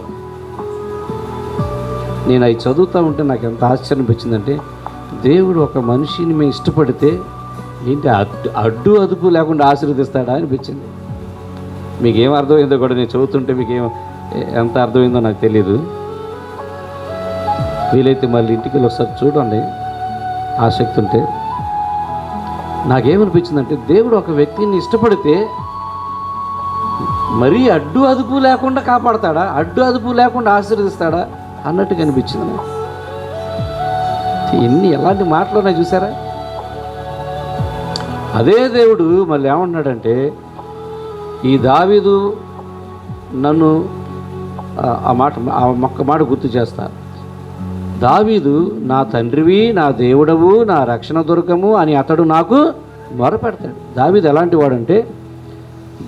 నేను అవి చదువుతూ ఉంటే నాకు ఎంత ఆశ్చర్యం అనిపించిందంటే, దేవుడు ఒక మనిషిని మేము ఇష్టపడితే ఏంటి అడ్డు అదుపు లేకుండా ఆశీర్వదిస్తాడా అనిపించింది. మీకేం అర్థమైందో కూడా నేను చదువుతుంటే మీకేం ఎంత అర్థమైందో నాకు తెలియదు. వీలైతే మళ్ళీ ఇంటికి వెళ్ళి ఒకసారి చూడండి ఆసక్తి ఉంటే. నాకేమనిపించిందంటే, దేవుడు ఒక వ్యక్తిని ఇష్టపడితే మరీ అడ్డు అదుపు లేకుండా కాపాడతాడా, అడ్డు అదుపు లేకుండా ఆశీర్వదిస్తాడా అన్నట్టుగా అనిపించింది నాకు. ఎలాంటి మాటలు ఉన్నాయి చూసారా? అదే దేవుడు మళ్ళీ ఏమంటున్నాడంటే, ఈ దావీదు నన్ను ఒక్క మాట గుర్తు చేస్తా. దావీదు నా తండ్రివి, నా దేవుడవు, నా రక్షణ దుర్గము అని అతడు నాకు మొరపెడతాడు. దావీదు ఎలాంటి వాడంటే,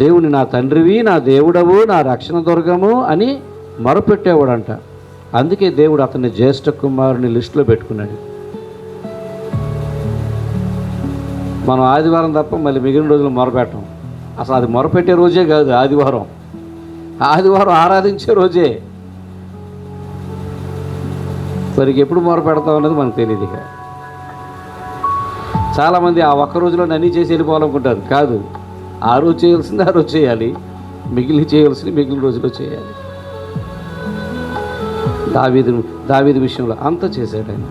దేవుని నా తండ్రివి, నా దేవుడవు, నా రక్షణ దుర్గము అని మొరపెట్టేవాడంట. అందుకే దేవుడు అతన్ని జ్యేష్ఠ కుమారుని లిస్టులో పెట్టుకున్నాడు. మనం ఆదివారం తప్ప మళ్ళీ మిగిలిన రోజులు మొరపెట్టం. అసలు అది మొరపెట్టే రోజే కాదు ఆదివారం ఆరాధించే రోజే. మరికి ఎప్పుడు మొరపెడతాం అన్నది మనకు తెలియదు. ఇక చాలామంది ఆ ఒక్క రోజులో అన్నీ చేసి వెళ్ళిపోవాలనుకుంటారు. కాదు, ఆ రోజు చేయాల్సింది ఆ రోజు చేయాలి, చేయాల్సింది మిగిలిన రోజులో చేయాలి. దావీదు విషయంలో అంత చేశాడు. ఆయన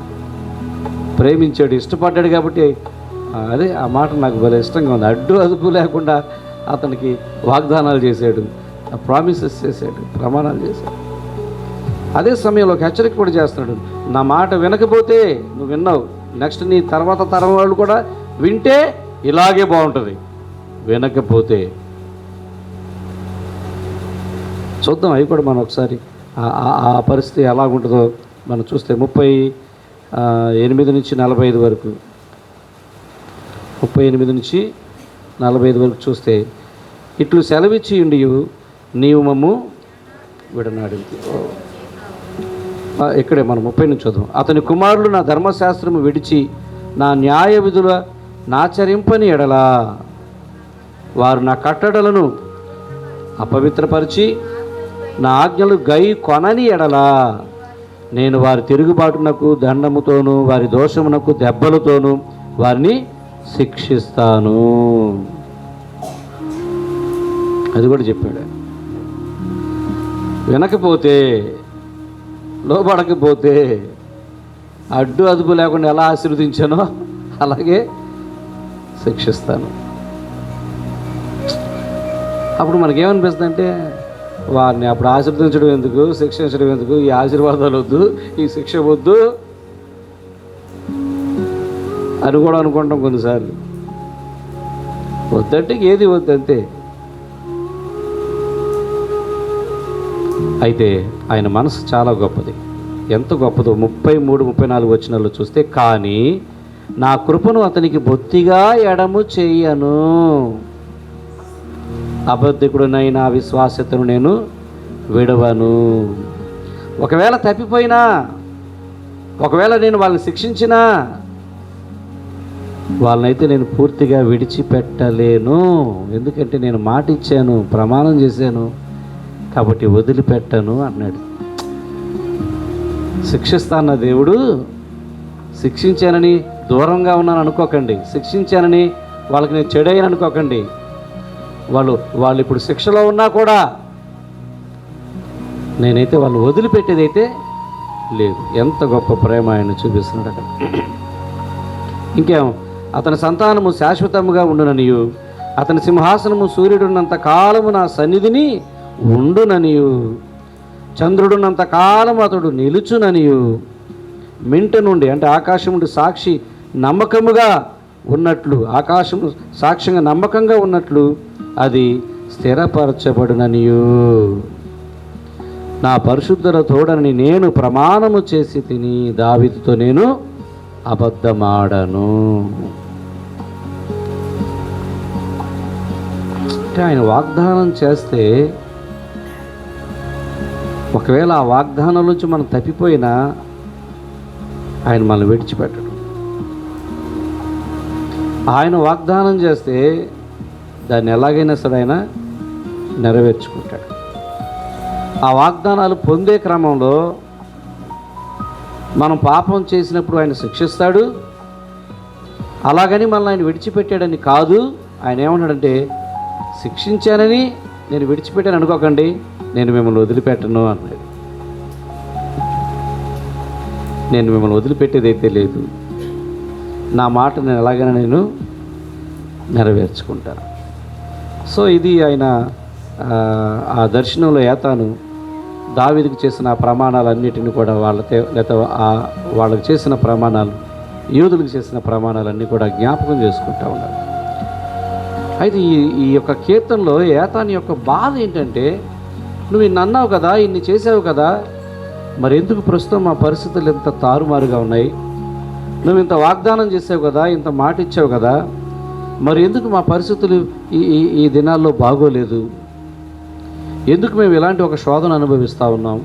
ప్రేమించాడు, ఇష్టపడ్డాడు. కాబట్టి అదే ఆ మాట నాకు భలే ఇష్టంగా ఉంది. అడ్డు అదుపు లేకుండా అతనికి వాగ్దానాలు చేశాడు, ప్రామిసెస్ చేశాడు, ప్రమాణాలు చేశాడు. అదే సమయంలో ఒక హెచ్చరిక కూడా చేస్తున్నాడు. నా మాట వినకపోతే, నువ్వు విన్నావు, నెక్స్ట్ నీ తర్వాత తరం వాళ్ళు కూడా వింటే ఇలాగే బాగుంటుంది, వినకపోతే చూద్దాం. అవి కూడా మనం ఒకసారి ఆ పరిస్థితి ఎలాగుంటుందో మనం చూస్తే 8 నుంచి 45 వరకు, 38 నుంచి 45 వరకు చూస్తే, ఇట్లు సెలవిచ్చి ఉండి నీవు మమ్ము విడనాడి. ఇక్కడే మనం 30 నుంచి చదువు. అతని కుమారులు నా ధర్మశాస్త్రము విడిచి నా న్యాయ విధుల నాచరింపని ఎడలా, వారు నా కట్టడలను అపవిత్రపరిచి నా ఆజ్ఞలు గై కొనని ఎడలా, నేను వారి తిరుగుబాటునకు దండముతోనూ వారి దోషమునకు దెబ్బలతోనూ వారిని శిక్షిస్తాను. అది కూడా చెప్పాడు. వినకపోతే, లోబడకపోతే, అడ్డు అదుపు లేకుండా ఎలా ఆశీర్వదించానో అలాగే శిక్షిస్తాను. అప్పుడు మనకేమనిపిస్తుంది అంటే, వారిని అప్పుడు ఆశీర్వదించడం ఎందుకు, శిక్షించడం ఎందుకు, ఈ ఆశీర్వాదాలు వద్దు, ఈ శిక్ష వద్దు అని కూడా అనుకుంటాం కొన్నిసార్లు. వద్దంటే ఏది వద్దంతే. అయితే ఆయన మనసు చాలా గొప్పది. ఎంత గొప్పదో 33, 34 వచనాల్లో చూస్తే, కానీ నా కృపను అతనికి బొత్తిగా ఎడము చేయను, అబద్ధికుడునైనా విశ్వాసతను నేను విడవను. ఒకవేళ తప్పిపోయినా, ఒకవేళ నేను వాళ్ళని శిక్షించినా, వాళ్ళనైతే నేను పూర్తిగా విడిచిపెట్టలేను. ఎందుకంటే నేను మాట ఇచ్చాను, ప్రమాణం చేశాను, కాబట్టి వదిలిపెట్టను అన్నాడు. శిక్షిస్తాన్న దేవుడు, శిక్షించానని దూరంగా ఉన్నాను అనుకోకండి, శిక్షించానని వాళ్ళకి నేను చెడయ్యాను అనుకోకండి. వాళ్ళు ఇప్పుడు శిక్షలో ఉన్నా కూడా నేనైతే వాళ్ళు వదిలిపెట్టేదైతే లేదు. ఎంత గొప్ప ప్రేమ ఆయన చూపిస్తున్నాడు అక్కడ. ఇంకేం, అతని సంతానము శాశ్వతముగా ఉండుననియు, అతని సింహాసనము సూర్యుడున్నంత కాలము నా సన్నిధిని ఉండుననియు, చంద్రుడున్నంత కాలము అతడు నిలుచుననియు, మింట నుండి అంటే ఆకాశం నుండి సాక్షి నమ్మకముగా ఉన్నట్లు, ఆకాశం సాక్ష్యంగా నమ్మకంగా ఉన్నట్లు అది స్థిరపరచబడుననియు, నా పరిశుద్ధుల తోడని నేను ప్రమాణము చేసి తిని, దావీదుతో నేను అబద్ధమాడను. అంటే ఆయన వాగ్దానం చేస్తే, ఒకవేళ ఆ వాగ్దానం నుంచి మనం తప్పిపోయినా ఆయన మనల్ని విడిచిపెట్టడు. ఆయన వాగ్దానం చేస్తే దాన్ని ఎలాగైనా సరే ఆయన నెరవేర్చుకుంటాడు. ఆ వాగ్దానాలు పొందే క్రమంలో మనం పాపం చేసినప్పుడు ఆయన శిక్షిస్తాడు. అలాగని మనల్ని ఆయన విడిచిపెట్టాడని కాదు. ఆయన ఏమన్నాడంటే, శిక్షించానని నేను విడిచిపెట్టాను అనుకోకండి, నేను మిమ్మల్ని వదిలిపెట్టను అన్నాడు. నేను మిమ్మల్ని వదిలిపెట్టేదైతే లేదు, నా మాట నేను ఎలాగైనా నేను నెరవేర్చుకుంటాను. సో ఇది ఆయన ఆ దర్శనంలో ఏతాను దావీదుకు చేసిన ప్రమాణాలన్నిటిని కూడా వాళ్ళకి చేసిన ప్రమాణాలు, యూదులకు చేసిన ప్రమాణాలన్నీ కూడా జ్ఞాపకం చేసుకుంటూ ఉన్నారు. అయితే ఈ యొక్క కీర్తనలో ఏతాని యొక్క బాధ ఏంటంటే, నువ్వు ఇన్ని అన్నావు కదా, ఇన్ని చేసావు కదా, మరి ఎందుకు ప్రస్తుతం మా పరిస్థితులు ఇంత తారుమారుగా ఉన్నాయి? నువ్వు ఇంత వాగ్దానం చేసావు కదా, ఇంత మాట ఇచ్చావు కదా, మరి ఎందుకు మా పరిస్థితులు ఈ దినాల్లో బాగోలేదు? ఎందుకు మేము ఇలాంటి ఒక శోధన అనుభవిస్తూ ఉన్నాం?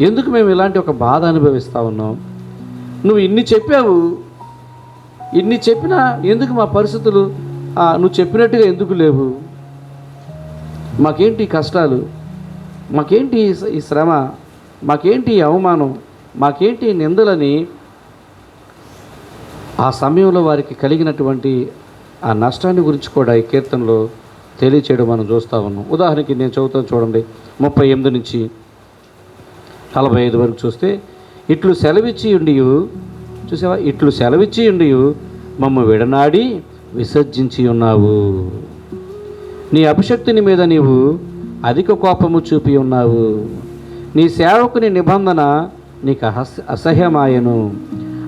ఎందుకు మేము ఇలాంటి ఒక బాధ అనుభవిస్తూ ఉన్నాం? నువ్వు ఇన్ని చెప్పావు, ఇన్ని చెప్పినా ఎందుకు మా పరిస్థితులు నువ్వు చెప్పినట్టుగా ఎందుకు లేవు? మాకేంటి కష్టాలు, మాకేంటి ఈ శ్రమ, మాకేంటి అవమానం, మాకేంటి నిందలని ఆ సమయంలో వారికి కలిగినటువంటి ఆ నష్టాన్ని గురించి కూడా ఈ కీర్తనలో తెలియచేయడం మనం చూస్తూ ఉన్నాం. ఉదాహరణకి నేను చదువుతాను చూడండి, 38 నుంచి 45 వరకు చూస్తే, ఇట్లు సెలవిచ్చి ఉండి, చూసావా, ఇట్లు సెలవిచ్చి ఉండి మమ్మ విడనాడి విసర్జించి ఉన్నావు. నీ అభిషక్తిని మీద నీవు అధిక కోపము చూపి ఉన్నావు. నీ సేవకుని నిబంధన నీకు అసహ్యమాయను.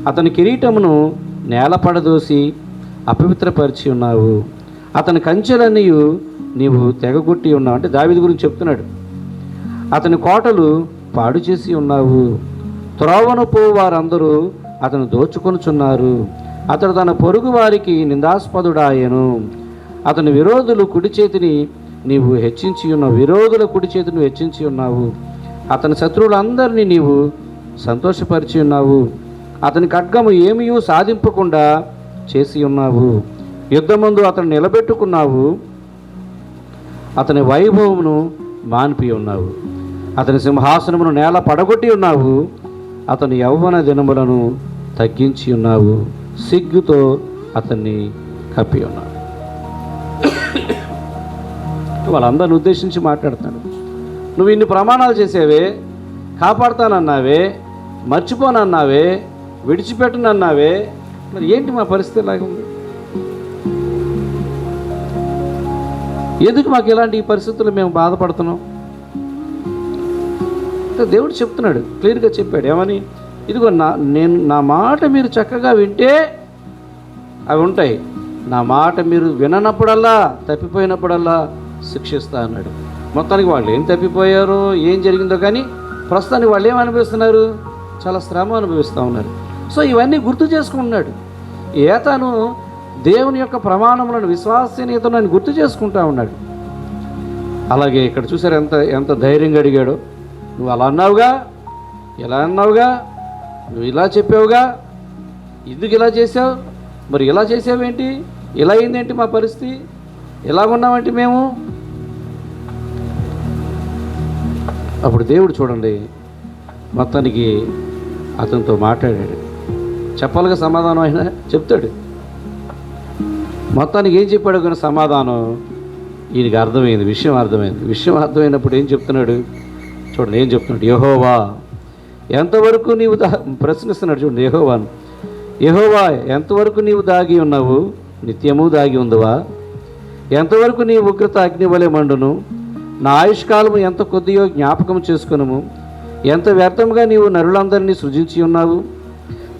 అతని కిరీటమును నేలపడదోసి అపవిత్రపరిచి ఉన్నావు. అతని కంచెలన్నీ నీవు తెగగొట్టి ఉన్నావు. అంటే దావీదు గురించి చెప్తున్నాడు. అతని కోటలు పాడు చేసి ఉన్నావు. త్రోవను పో వారందరూ అతను దోచుకొనుచున్నారు. అతడు తన పొరుగు వారికి నిందాస్పదుడాయను. అతని విరోధుల కుడి చేతిని నీవు హెచ్చించి ఉన్నావు. అతని శత్రువులందరినీ నీవు సంతోషపరిచి ఉన్నావు. అతని ఖడ్గము ఏమీ సాధింపకుండా చేసి ఉన్నావు. యుద్ధమందు అతను నిలబెట్టుకున్నావు. అతని వైభవమును మాన్పి ఉన్నావు. అతని సింహాసనమును నేల పడగొట్టి ఉన్నావు. అతని యౌవన దినములను తగ్గించి ఉన్నావు. సిగ్గుతో అతన్ని కప్పి ఉన్నావు. వాళ్ళందరిని ఉద్దేశించి మాట్లాడుతాడు. నువ్వు ఇన్ని ప్రమాణాలు చేసేవే, కాపాడుతానన్నావే, మర్చిపోనన్నావే, విడిచిపెట్టనన్నావే, మరి ఏంటి మా పరిస్థితి ఇలాగ ఉంది? ఎందుకు మాకు ఇలాంటి ఈ పరిస్థితులు మేము బాధపడుతున్నాం? దేవుడు చెప్తున్నాడు, క్లియర్గా చెప్పాడు. ఏమని? ఇదిగో నా మాట మీరు చక్కగా వింటే అవి ఉంటాయి. నా మాట మీరు విననప్పుడల్లా, తప్పిపోయినప్పుడల్లా శిక్షిస్తా అన్నాడు. మొత్తానికి వాళ్ళు ఏం తప్పిపోయారో, ఏం జరిగిందో కానీ ప్రస్తుతానికి వాళ్ళు ఏం అనుభవిస్తున్నారు? చాలా శ్రమ అనుభవిస్తూ ఉన్నారు. సో ఇవన్నీ గుర్తు చేసుకుంటున్నాడు. ఏతాను దేవుని యొక్క ప్రమాణములను, విశ్వసనీయతను ఆయన గుర్తు చేసుకుంటా ఉన్నాడు. అలాగే ఇక్కడ చూసారు ఎంత ధైర్యంగా అడిగాడో. నువ్వు అలా అన్నావుగా, ఇలా అన్నావుగా, నువ్వు ఇలా చెప్పావుగా, ఎందుకు ఇలా చేసావు? మరి ఇలా చేసావేంటి? ఇలా అయిందేంటి మా పరిస్థితి? ఎలాగున్నామంటే మేము? అప్పుడు దేవుడు చూడండి మొత్తానికి అతనితో మాట్లాడాడు. చెప్పాలిగా సమాధానం అయినా చెప్తాడు. మొత్తానికి ఏం చెప్పాడు కానీ సమాధానం ఈయనకి అర్థమైంది, విషయం అర్థమైనప్పుడు ఏం చెప్తున్నాడు చూడండి. ఏం చెప్తున్నాడు? యెహోవా ఎంతవరకు నీవు ప్రశ్నిస్తున్నాడు చూడండి. యెహోవా ఎంతవరకు నీవు దాగి ఉన్నావు? నిత్యము దాగి ఉందవా? ఎంతవరకు నీ ఉగ్రత అగ్ని వలె మండును? నా ఆయుష్కాలము ఎంత కొద్దియో జ్ఞాపకం చేసుకునము. ఎంత వ్యర్థముగా నీవు నరులందరినీ సృజించి ఉన్నావు.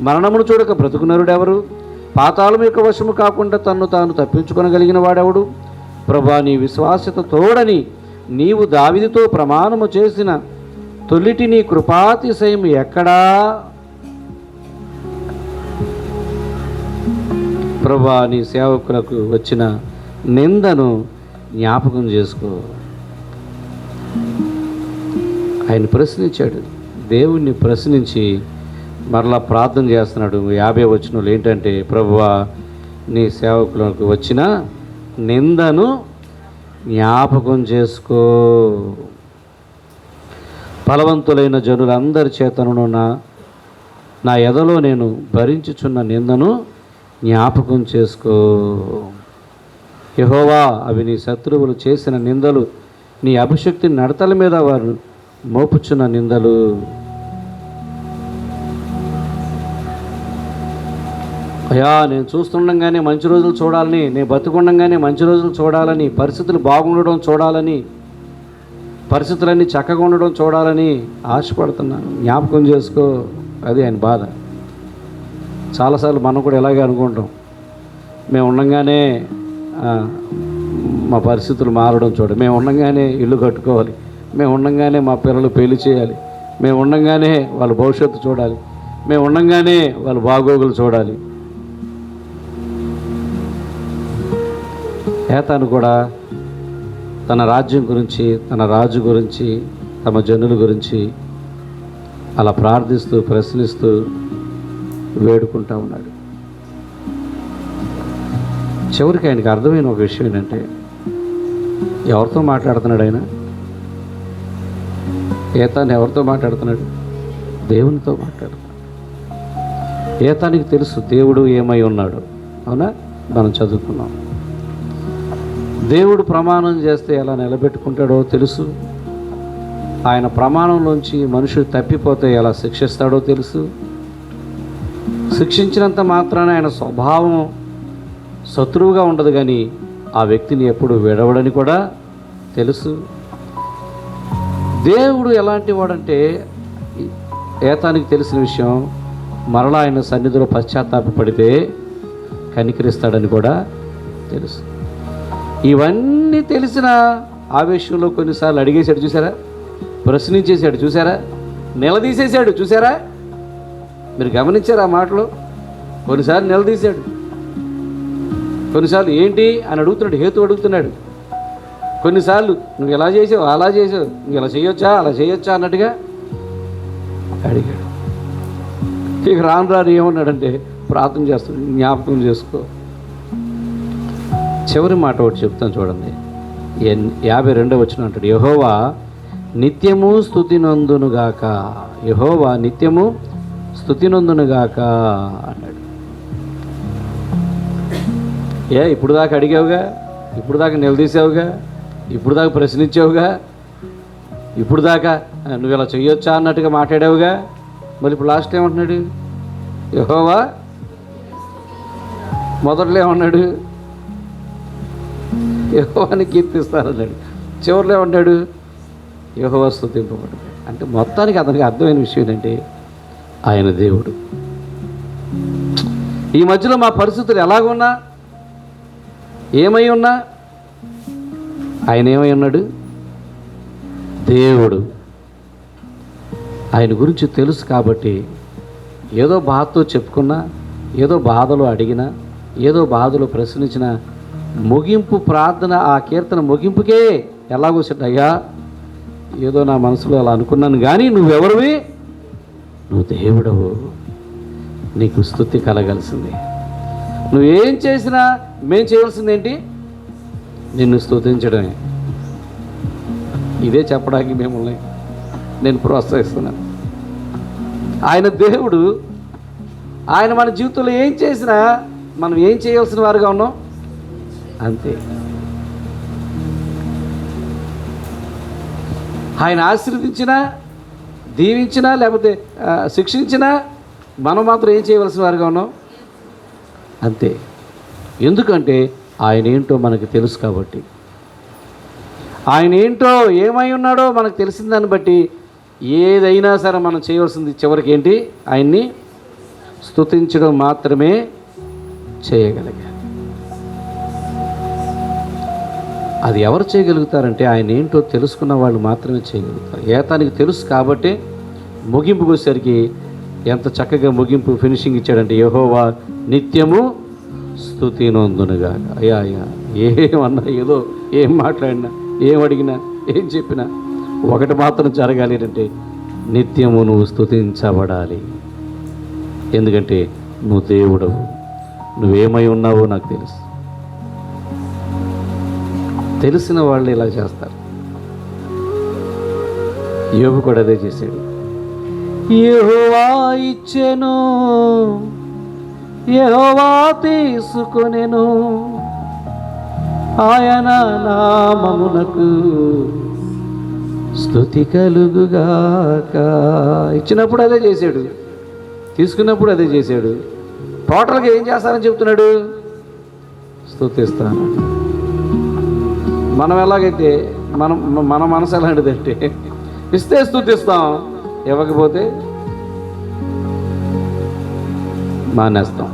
మరణమును చూడక బ్రతుకు నరుడెవరు? పాతాళం యొక్క వశము కాకుండా తన్ను తాను తప్పించుకొనగలిగిన వాడెవడు? ప్రభా, నీ విశ్వాసత తోడని నీవు దావీదుతో ప్రమాణము చేసిన తొలిటి నీ కృపాతిశయం ఎక్కడా? ప్రభా, నీ సేవకులకు వచ్చిన నిందను జ్ఞాపకం చేసుకో. ఆయన ప్రశ్నించాడు, దేవుణ్ణి ప్రశ్నించి మరలా ప్రార్థన చేస్తున్నాడు. 50 వచనంలో ఏంటంటే, ప్రభువా, నీ సేవకులకు వచ్చిన నిందను జ్ఞాపకం చేసుకో. ఫలవంతులైన జనులందరి చేతను నా ఎదలో నేను భరించుచున్న నిందను జ్ఞాపకం చేసుకో. యెహోవా, అవి నీ శత్రువులు చేసిన నిందలు, నీ అభిషక్తి నడతల మీద వారు మోపుచున్న నిందలు. అయ్యా, నేను చూస్తుండగానే మంచి రోజులు చూడాలని, నేను బతుకుండగానే మంచి రోజులు చూడాలని, పరిస్థితులు బాగుండడం చూడాలని, పరిస్థితులన్నీ చక్కగా ఉండడం చూడాలని ఆశపడుతున్నాను. జ్ఞాపకం చేసుకో. అది ఆయన బాధ. చాలాసార్లు మనం కూడా ఇలాగే అనుకుంటాం. మేము ఉండగానే మా పరిస్థితులు మారడం చూడాలి, మేము ఉండగానే ఇల్లు కట్టుకోవాలి, మేము ఉండగానే మా పిల్లలు పెళ్లి చేయాలి, మేము ఉండగానే వాళ్ళ భవిష్యత్తు చూడాలి, మేము ఉండగానే వాళ్ళ బాగోగులు చూడాలి. ఏతాను కూడా తన రాజ్యం గురించి, తన రాజు గురించి, తమ జనుల గురించి అలా ప్రార్థిస్తూ, ప్రశ్నిస్తూ, వేడుకుంటూ ఉన్నాడు. చివరికి ఆయనకి అర్థమైన ఒక విషయం ఏంటంటే, ఎవరితో మాట్లాడుతున్నాడు ఆయన? ఏతాను ఎవరితో మాట్లాడుతున్నాడు? దేవునితో మాట్లాడుతున్నాడు. ఏతానికి తెలుసు దేవుడు ఏమై ఉన్నాడు. అవునా? మనం చదువుకున్నాం. దేవుడు ప్రమాణం చేస్తే ఎలా నిలబెట్టుకుంటాడో తెలుసు. ఆయన ప్రమాణంలోంచి మనుషుడు తప్పిపోతే ఎలా శిక్షిస్తాడో తెలుసు. శిక్షించినంత మాత్రాన ఆయన స్వభావం శత్రువుగా ఉండదు, కానీ ఆ వ్యక్తిని ఎప్పుడు విడవడని కూడా తెలుసు. దేవుడు ఎలాంటి వాడంటే, ఏతానికి తెలిసిన విషయం, మరలా ఆయన సన్నిధిలో పశ్చాత్తాపపడితే కనికరిస్తాడని కూడా తెలుసు. ఇవన్నీ తెలిసిన ఆవేశంలో కొన్నిసార్లు అడిగేశాడు చూసారా, ప్రశ్నించేశాడు చూసారా, నిలదీసేశాడు చూసారా. మీరు గమనించారు ఆ మాటలు? కొన్నిసార్లు నిలదీశాడు, కొన్నిసార్లు ఏంటి అని అడుగుతున్నాడు, హేతు అడుగుతున్నాడు. కొన్నిసార్లు నువ్వు ఎలా చేసావు, అలా చేసావు, నువ్వు ఇలా చేయొచ్చా, అలా చేయొచ్చా అన్నట్టుగా అడిగాడు. ఇక రాను రాను ఏమన్నాడంటే, ప్రార్థన చేస్తాడు, జ్ఞాపకం చేసుకో. చివరి మాట ఒకటి చెప్తాను చూడండి, 52వ వచనం అంటాడు, యెహోవా నిత్యము స్తుతినందునుగాక, యెహోవా నిత్యము స్తుతినందునుగాక అన్నాడు. ఇప్పుడు దాకా అడిగావుగా, ఇప్పుడు దాకా నిలదీసావుగా, ఇప్పుడు దాకా ప్రశ్నించావుగా, ఇప్పుడు దాకా నువ్వు ఇలా చెయ్యొచ్చా అన్నట్టుగా మాట్లాడావుగా, మరి ఇప్పుడు లాస్ట్ ఏమంటున్నాడు? యెహోవా మొదట్లో ఏమన్నాడు? యెహోవాని కీర్తిస్తానన్నాడు. చివరిలో ఏమన్నాడు? యెహోవా స్తుతింపబడు. అంటే మొత్తానికి అతనికి అర్థమైన విషయం ఏంటంటే, ఆయన దేవుడు. ఈ మధ్యలో మా పరిస్థితులు ఎలాగున్నా, ఏమై ఉన్నా, ఆయన ఏమై ఉన్నాడు? దేవుడు. ఆయన గురించి తెలుసు కాబట్టి ఏదో బాధతో చెప్పుకున్నా, ఏదో బాధలో అడిగినా, ఏదో బాధలో ప్రశ్నించిన ముగింపు ప్రార్థన, ఆ కీర్తన ముగింపుకే ఎలాగో అయ్యా ఏదో నా మనసులో అలా అనుకున్నాను, కానీ నువ్వెవరివి? నువ్వు దేవుడవు, నీకు స్తుతి కలగాల్సింది. నువ్వేం చేసినా మేం చేయవలసింది ఏంటి? నిన్ను స్తుతించడమే. ఇదే చెప్పడానికి మిమ్మల్ని నేను ప్రోత్సహిస్తున్నాను. ఆయన దేవుడు. ఆయన మన జీవితంలో ఏం చేసినా మనం ఏం చేయవలసిన వారుగా ఉన్నాం, అంతే. ఆయన ఆశీర్వదించినా, దీవించినా, లేకపోతే శిక్షించినా మనం మాత్రం ఏం చేయవలసిన వారుగా ఉన్నాం, అంతే. ఎందుకంటే ఆయన ఏంటో మనకు తెలుసు కాబట్టి. ఆయన ఏంటో ఏమై ఉన్నాడో మనకు తెలిసిన దాన్ని బట్టి ఏదైనా సరే మనం చేయవలసింది చివరికి ఏంటి? ఆయన్ని స్తుతించడం మాత్రమే చేయగలిగారు. అది ఎవరు చేయగలుగుతారంటే ఆయన ఏంటో తెలుసుకున్న వాళ్ళు మాత్రమే చేయగలుగుతారు. ఏతానికి తెలుసు కాబట్టి ముగింపుకు వచ్చేసరికి ఎంత చక్కగా ముగింపు ఫినిషింగ్ ఇచ్చాడంటే, యెహోవా నిత్యము స్తుతినందునుగా. అయ్యా అయ్యా ఏమన్నా, ఏదో ఏం మాట్లాడినా, ఏం అడిగినా, ఏం చెప్పినా ఒకటి మాత్రం జరగాలి అంటే, నిత్యము నువ్వు స్తుతించబడాలి. ఎందుకంటే నువ్వు దేవుడవు, నువ్వేమై ఉన్నావో నాకు తెలుసు. తెలిసిన వాళ్ళు ఇలా చేస్తారు. యోబు కూడా అదే చేశాడు. యెహోవా ఇచ్చెను, యెహోవా తీసుకొనెను, ఆయన నామమునకు స్తుతి కలుగుగాక. ఇచ్చినప్పుడు అదే చేశాడు, తీసుకున్నప్పుడు అదే చేశాడు. టోటల్గా ఏం చేస్తానని చెప్తున్నాడు? స్తుతిస్తాను. మనం ఎలాగైతే మన మనసు ఎలాంటిదంటే, ఇస్తే స్తుతిస్తాం, ఇవ్వకపోతే మానేస్తాం.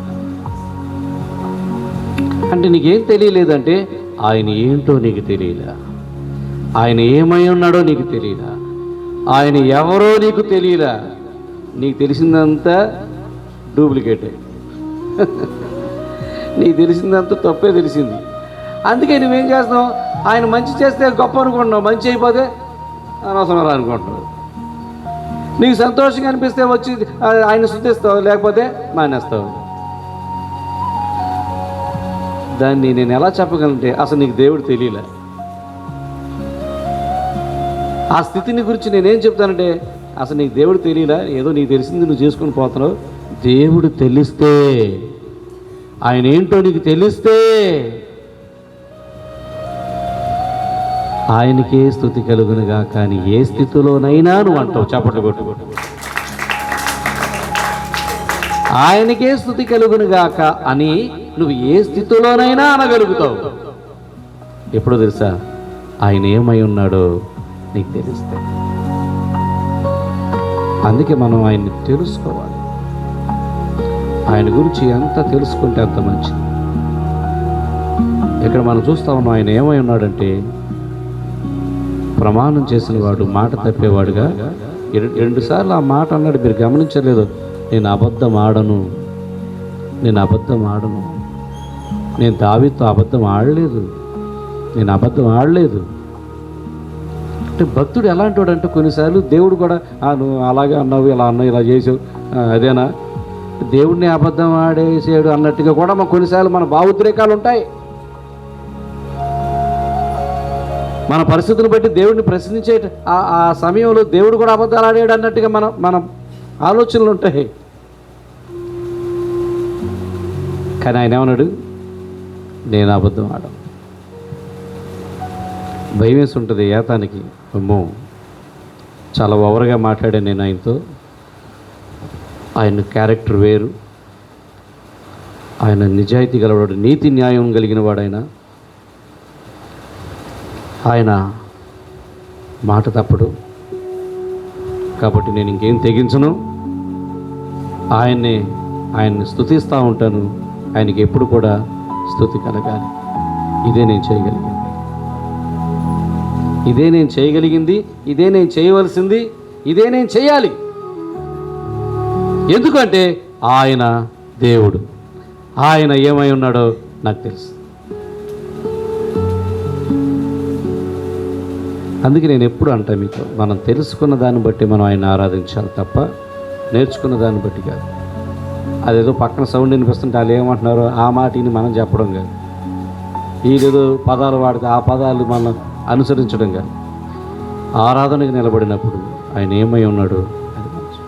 అంటే నీకేం తెలియలేదంటే, ఆయన ఏంటో నీకు తెలియదా, ఆయన ఏమై ఉన్నాడో నీకు తెలియదా, ఆయన ఎవరో నీకు తెలియదా. నీకు తెలిసిందంతా డూప్లికేటే, నీకు తెలిసిందంతా తప్పే తెలిసింది. అందుకే నువ్వేం చేస్తున్నావు? ఆయన మంచి చేస్తే గొప్ప అనుకుంటున్నావు, మంచి అయిపోతే అనవసరం అనుకుంటున్నావు. నీకు సంతోషంగా అనిపిస్తే వచ్చి ఆయన స్తుతిస్తావు, లేకపోతే మానేస్తావు. దాన్ని నేను ఎలా చెప్పగలంటే, అసలు నీకు దేవుడు తెలియలే. ఆ స్థితిని గురించి నేనేం చెప్తానంటే, అసలు నీకు దేవుడు తెలియలే, ఏదో నీకు తెలిసింది నువ్వు చేసుకొని పోతున్నావు. దేవుడు తెలిస్తే, ఆయన ఏంటో నీకు తెలిస్తే ఆయనకే స్తుతి కలుగునుగా. కానీ ఏ స్థితిలోనైనా నువ్వు అంటావు, చప్పట్లు కొట్టు, ఆయనకే స్తుతి కలుగునుగాక అని నువ్వు ఏ స్థితిలోనైనా అనగలుగుతావు. ఎప్పుడో తెలుసా? ఆయన ఏమై ఉన్నాడో నీకు తెలిస్తే. అందుకే మనం ఆయన్ని తెలుసుకోవాలి. ఆయన గురించి ఎంత తెలుసుకుంటే అంత మంచిది. ఇక్కడ మనం చూస్తా ఉన్నాం, ఆయన ఏమై ఉన్నాడంటే, ప్రమాణం చేసిన వాడు మాట తప్పేవాడుగా. 2 సార్లు ఆ మాట అన్నాడు. మీరు గమనించలేదు? నేను అబద్ధం ఆడను, నేను అబద్ధం ఆడను, నేను దావీదుతో అబద్ధం ఆడలేదు, నేను అబద్ధం ఆడలేదు. అంటే భక్తుడు ఎలాంటి వాడు అంటే కొన్నిసార్లు దేవుడు కూడా నువ్వు అలాగే అన్నావు, ఇలా అన్నావు, ఇలా చేసావు, అదేనా దేవుడిని అబద్ధం ఆడేసాడు అన్నట్టుగా కూడా కొన్నిసార్లు మన భావోద్రేకాలు ఉంటాయి. మన పరిస్థితులను బట్టి దేవుడిని ప్రశ్నించే ఆ సమయంలో దేవుడు కూడా అబద్ధాలు ఆడాడు అన్నట్టుగా మన ఆలోచనలు ఉంటాయి. కానీ ఆయన ఏమన్నాడు? నేను అబద్ధం ఆడను. భయం వేసి ఉంటుంది ఏతానికి. అమ్మో, చాలా ఓవర్గా మాట్లాడాను నేను ఆయనతో. ఆయన క్యారెక్టర్ వేరు, ఆయన నిజాయితీ గలవాడు, నీతి న్యాయం కలిగిన వాడు. ఆయన మాట తప్పడు. కాబట్టి నేను ఇంకేం తెగించను, ఆయన్ని స్తుతిస్తూ ఉంటాను. ఆయనకి ఎప్పుడు కూడా స్తుతి కలగాలి. ఇదే నేను చేయగలిగింది, ఇదే నేను చేయగలిగింది, ఇదే నేను చేయవలసింది, ఇదే నేను చేయాలి. ఎందుకంటే ఆయన దేవుడు, ఆయన ఏమై ఉన్నాడో నాకు తెలుసు. అందుకే నేను ఎప్పుడు అంటా మీతో, మనం తెలుసుకున్న దాన్ని బట్టి మనం ఆయన ఆరాధించాలి తప్ప నేర్చుకున్న దాన్ని బట్టి కాదు. అదేదో పక్కన సౌండ్ వినిపిస్తుంటే వాళ్ళు ఏమంటున్నారో ఆ మాటని మనం చెప్పడం కాదు, ఈదేదో పదాలు వాడితే ఆ పదాలు మనం అనుసరించడం కాదు. ఆరాధనకు నిలబడినప్పుడు ఆయన ఏమై ఉన్నాడో అది మంచి.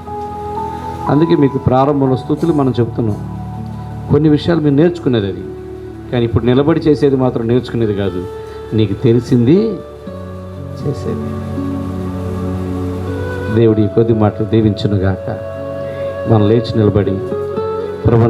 అందుకే మీకు ప్రారంభంలో స్తుతులు మనం చెప్తున్నాం. కొన్ని విషయాలు మీరు నేర్చుకునేది అది, కానీ ఇప్పుడు నిలబడి చేసేది మాత్రం నేర్చుకునేది కాదు, నీకు తెలిసింది చేసేది. దేవుడి కొద్ది మాటలు దీవించునుగాక. మనం లేచి నిలబడి ప్రభువు